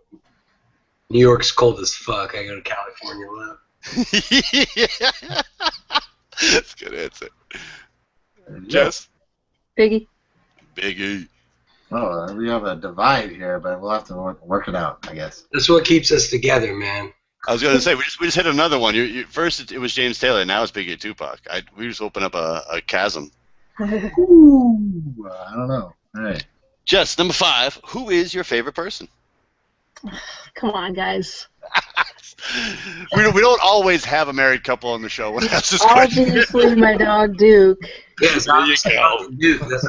New York's cold as fuck. I go to California live. Yeah. That's a good answer. Jess? Biggie. Biggie. Oh, we have a divide here, but we'll have to work it out, I guess. That's what keeps us together, man. I was going to say, we just hit another one. First, it was James Taylor. Now it's Biggie and Tupac. We just opened up a chasm. Ooh, I don't know. All right. Jess, number 5. Who is your favorite person? Come on, guys. We don't always have a married couple on the show. When that's this question. Obviously, my dog Duke. Yes, There you go. Dude, that's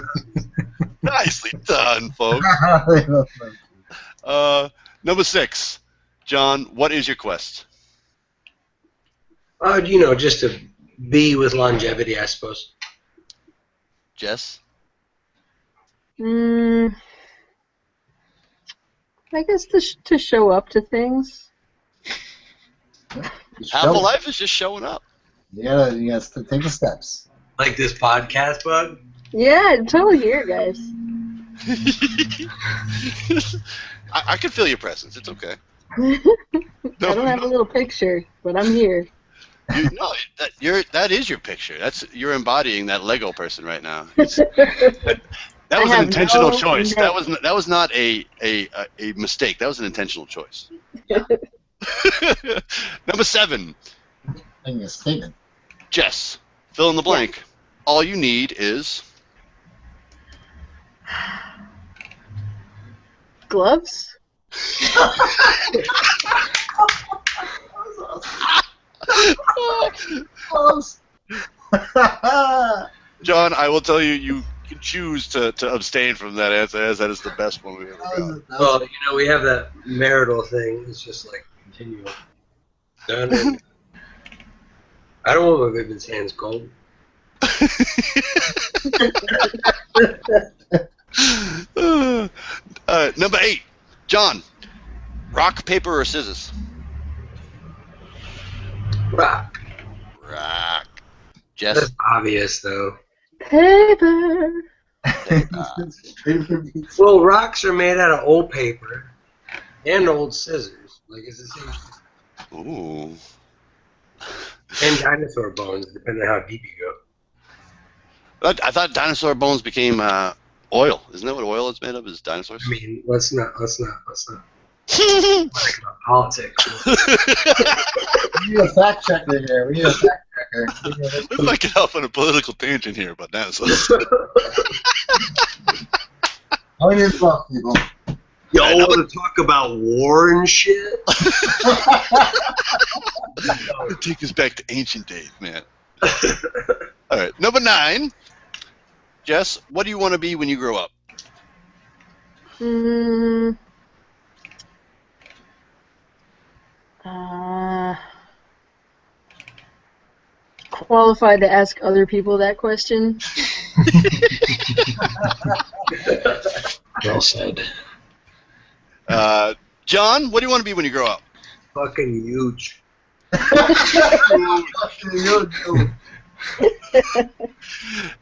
Nicely done, folks. Number 6. John, what is your quest? Just to be with longevity, I suppose. Jess? I guess to show up to things. Half of life is just showing up. You gotta take the steps. Like this podcast, bud? Yeah, I'm totally here, guys. I can feel your presence. It's okay. I don't have a little picture, but I'm here. That is your picture. You're embodying that Lego person right now. That was an intentional choice. That was not a mistake. That was an intentional choice. Number 7. Making a statement. Jess, fill in the blank. All you need is gloves. John, I will tell you, you can choose to abstain from that answer, as that is the best one we've ever got. Well, we have that marital thing. It's just like continual. Done. I don't want my baby's hands cold. Number 8, John. Rock, paper, or scissors? Rock. Jess? That's obvious, though. Paper. Well, rocks are made out of old paper and old scissors. Like, it's the same thing. Ooh. And dinosaur bones, depending on how deep you go. I thought dinosaur bones became oil. Isn't that what oil is made of? Is dinosaurs? I mean, let's not. Like politics. We need a fact checker here. We might get off on a political tangent here about dinosaurs. How many fuck people? Y'all want to talk about war and shit? Take us back to ancient days, man. All right, number 9. Jess, what do you want to be when you grow up? Qualified to ask other people that question. Well said. John, what do you want to be when you grow up? Fucking huge.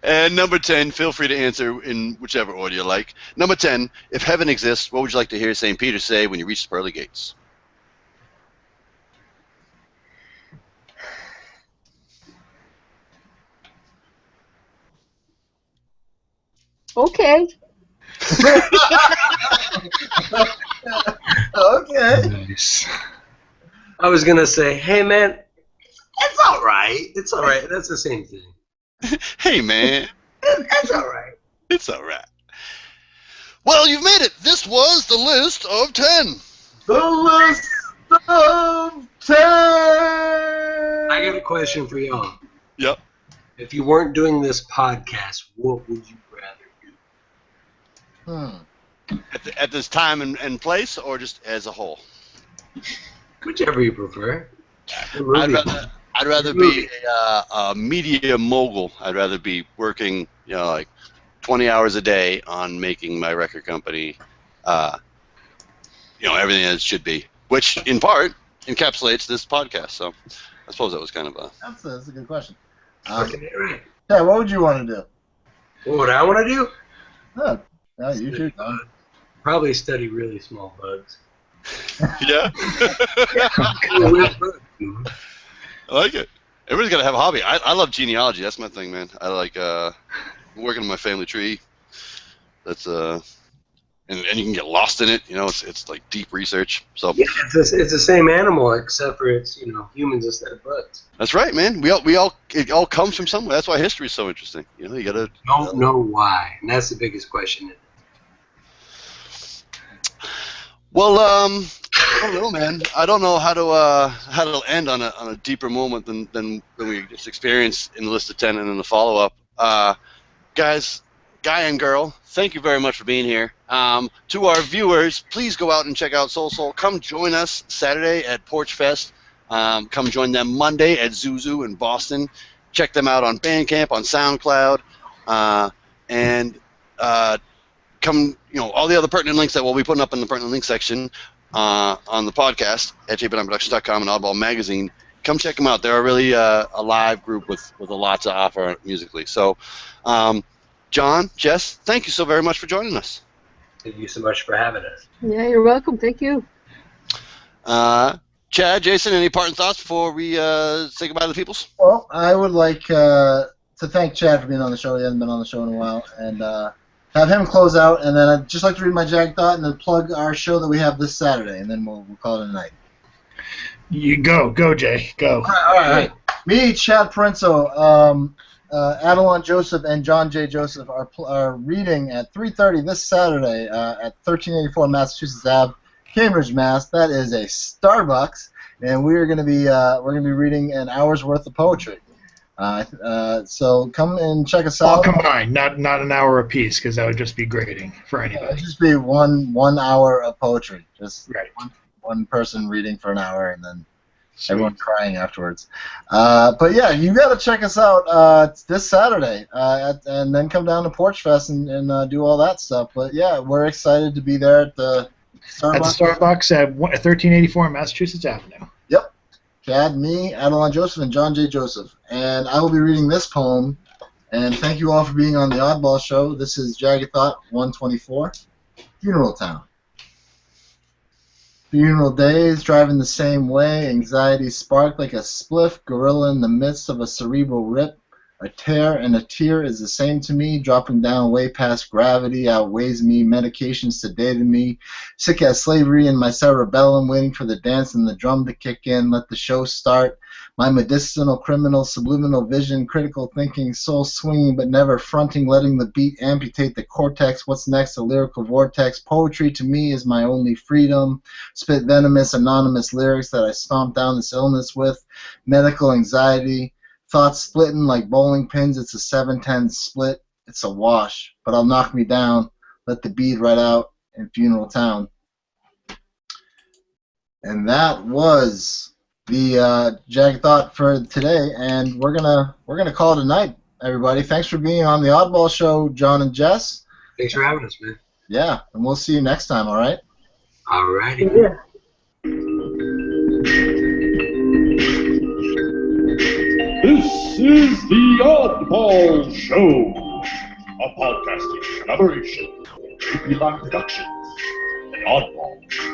And number 10, feel free to answer in whichever order you like. Number 10, if heaven exists, what would you like to hear St. Peter say when you reach the pearly gates? Okay. Okay. Nice. I was gonna say, hey man, it's all right. It's all right. That's the same thing. Hey, man. It's all right. It's all right. Well, you've made it. This was the list of 10. The list of 10. I got a question for y'all. Yep. If you weren't doing this podcast, what would you rather do? At this time and place, or just as a whole? Whichever you prefer. I'd rather be a media mogul. I'd rather be working, like 20 hours a day on making my record company, everything that it should be, which in part encapsulates this podcast. So I suppose that was kind of a... That's a good question. Right. Yeah, what would you want to do? What would I want to do? No, you should. Probably study really small bugs. Yeah. I like it. Everybody's got to have a hobby. I love genealogy. That's my thing, man. I like working on my family tree. That's and you can get lost in it. It's like deep research. So yeah, it's the same animal except for it's humans instead of bugs. That's right, man. It all comes from somewhere. That's why history is so interesting. You gotta don't know why, and that's the biggest question. Well, I don't know, man. I don't know how to end on a deeper moment than we just experienced in the list of 10 and in the follow up. Guys, guy and girl, thank you very much for being here. To our viewers, please go out and check out Soul Soul. Come join us Saturday at Porch Fest. Come join them Monday at Zuzu in Boston. Check them out on Bandcamp, on SoundCloud, and come, all the other pertinent links that we'll be putting up in the pertinent links section on the podcast at jpnproductions.com and Oddball Magazine. Come check them out. They're really a live group with a lot to offer musically. So, John, Jess, thank you so very much for joining us. Thank you so much for having us. Yeah, you're welcome. Thank you. Chad, Jason, any parting thoughts before we say goodbye to the peoples? Well, I would like to thank Chad for being on the show. He hasn't been on the show in a while. And have him close out. And then I'd just like to read my Jag thought and then plug our show that we have this Saturday. And then we'll call it a night. You go, Jay, go. All right. Me, Chad Parenzo, Adelon Joseph, and John J. Joseph are reading at 3:30 this Saturday at 1384 Massachusetts Ave, Cambridge, Mass. That is a Starbucks, and we're going to be reading an hour's worth of poetry. So come and check us out. All combined, not an hour apiece, because that would just be grading for anybody. It'd just be one hour of poetry, just right. One person reading for an hour, and then everyone crying afterwards. But yeah, you got to check us out this Saturday, and then come down to Porch Fest and do all that stuff. But yeah, we're excited to be there at the Starbucks. At the Starbucks at 1384 Massachusetts Avenue. Yep. Chad, me, Adelon Joseph, and John J. Joseph. And I will be reading this poem. And thank you all for being on the Oddball Show. This is Jagged Thought 124, Funeral Town. Funeral days, driving the same way, anxiety sparked like a spliff, gorilla in the midst of a cerebral rip. A tear and a tear is the same to me, dropping down way past gravity, outweighs me, medication sedated me, sick as slavery in my cerebellum, waiting for the dance and the drum to kick in, let the show start. My medicinal, criminal, subliminal vision, critical thinking, soul swinging but never fronting, letting the beat amputate the cortex. What's next? A lyrical vortex. Poetry to me is my only freedom. Spit venomous, anonymous lyrics that I stomp down this illness with. Medical anxiety. Thoughts splitting like bowling pins. It's a 7-10 split. It's a wash. But I'll knock me down. Let the bead right out in Funeral Town. And that was the Jag Thought for today, and we're gonna call it a night, everybody. Thanks for being on the Oddball Show, John and Jess. Thanks for having us, man. Yeah, and we'll see you next time. All right. All righty. Yeah. This is the Oddball Show, a podcasting collaboration with Livest Productions and Oddballs.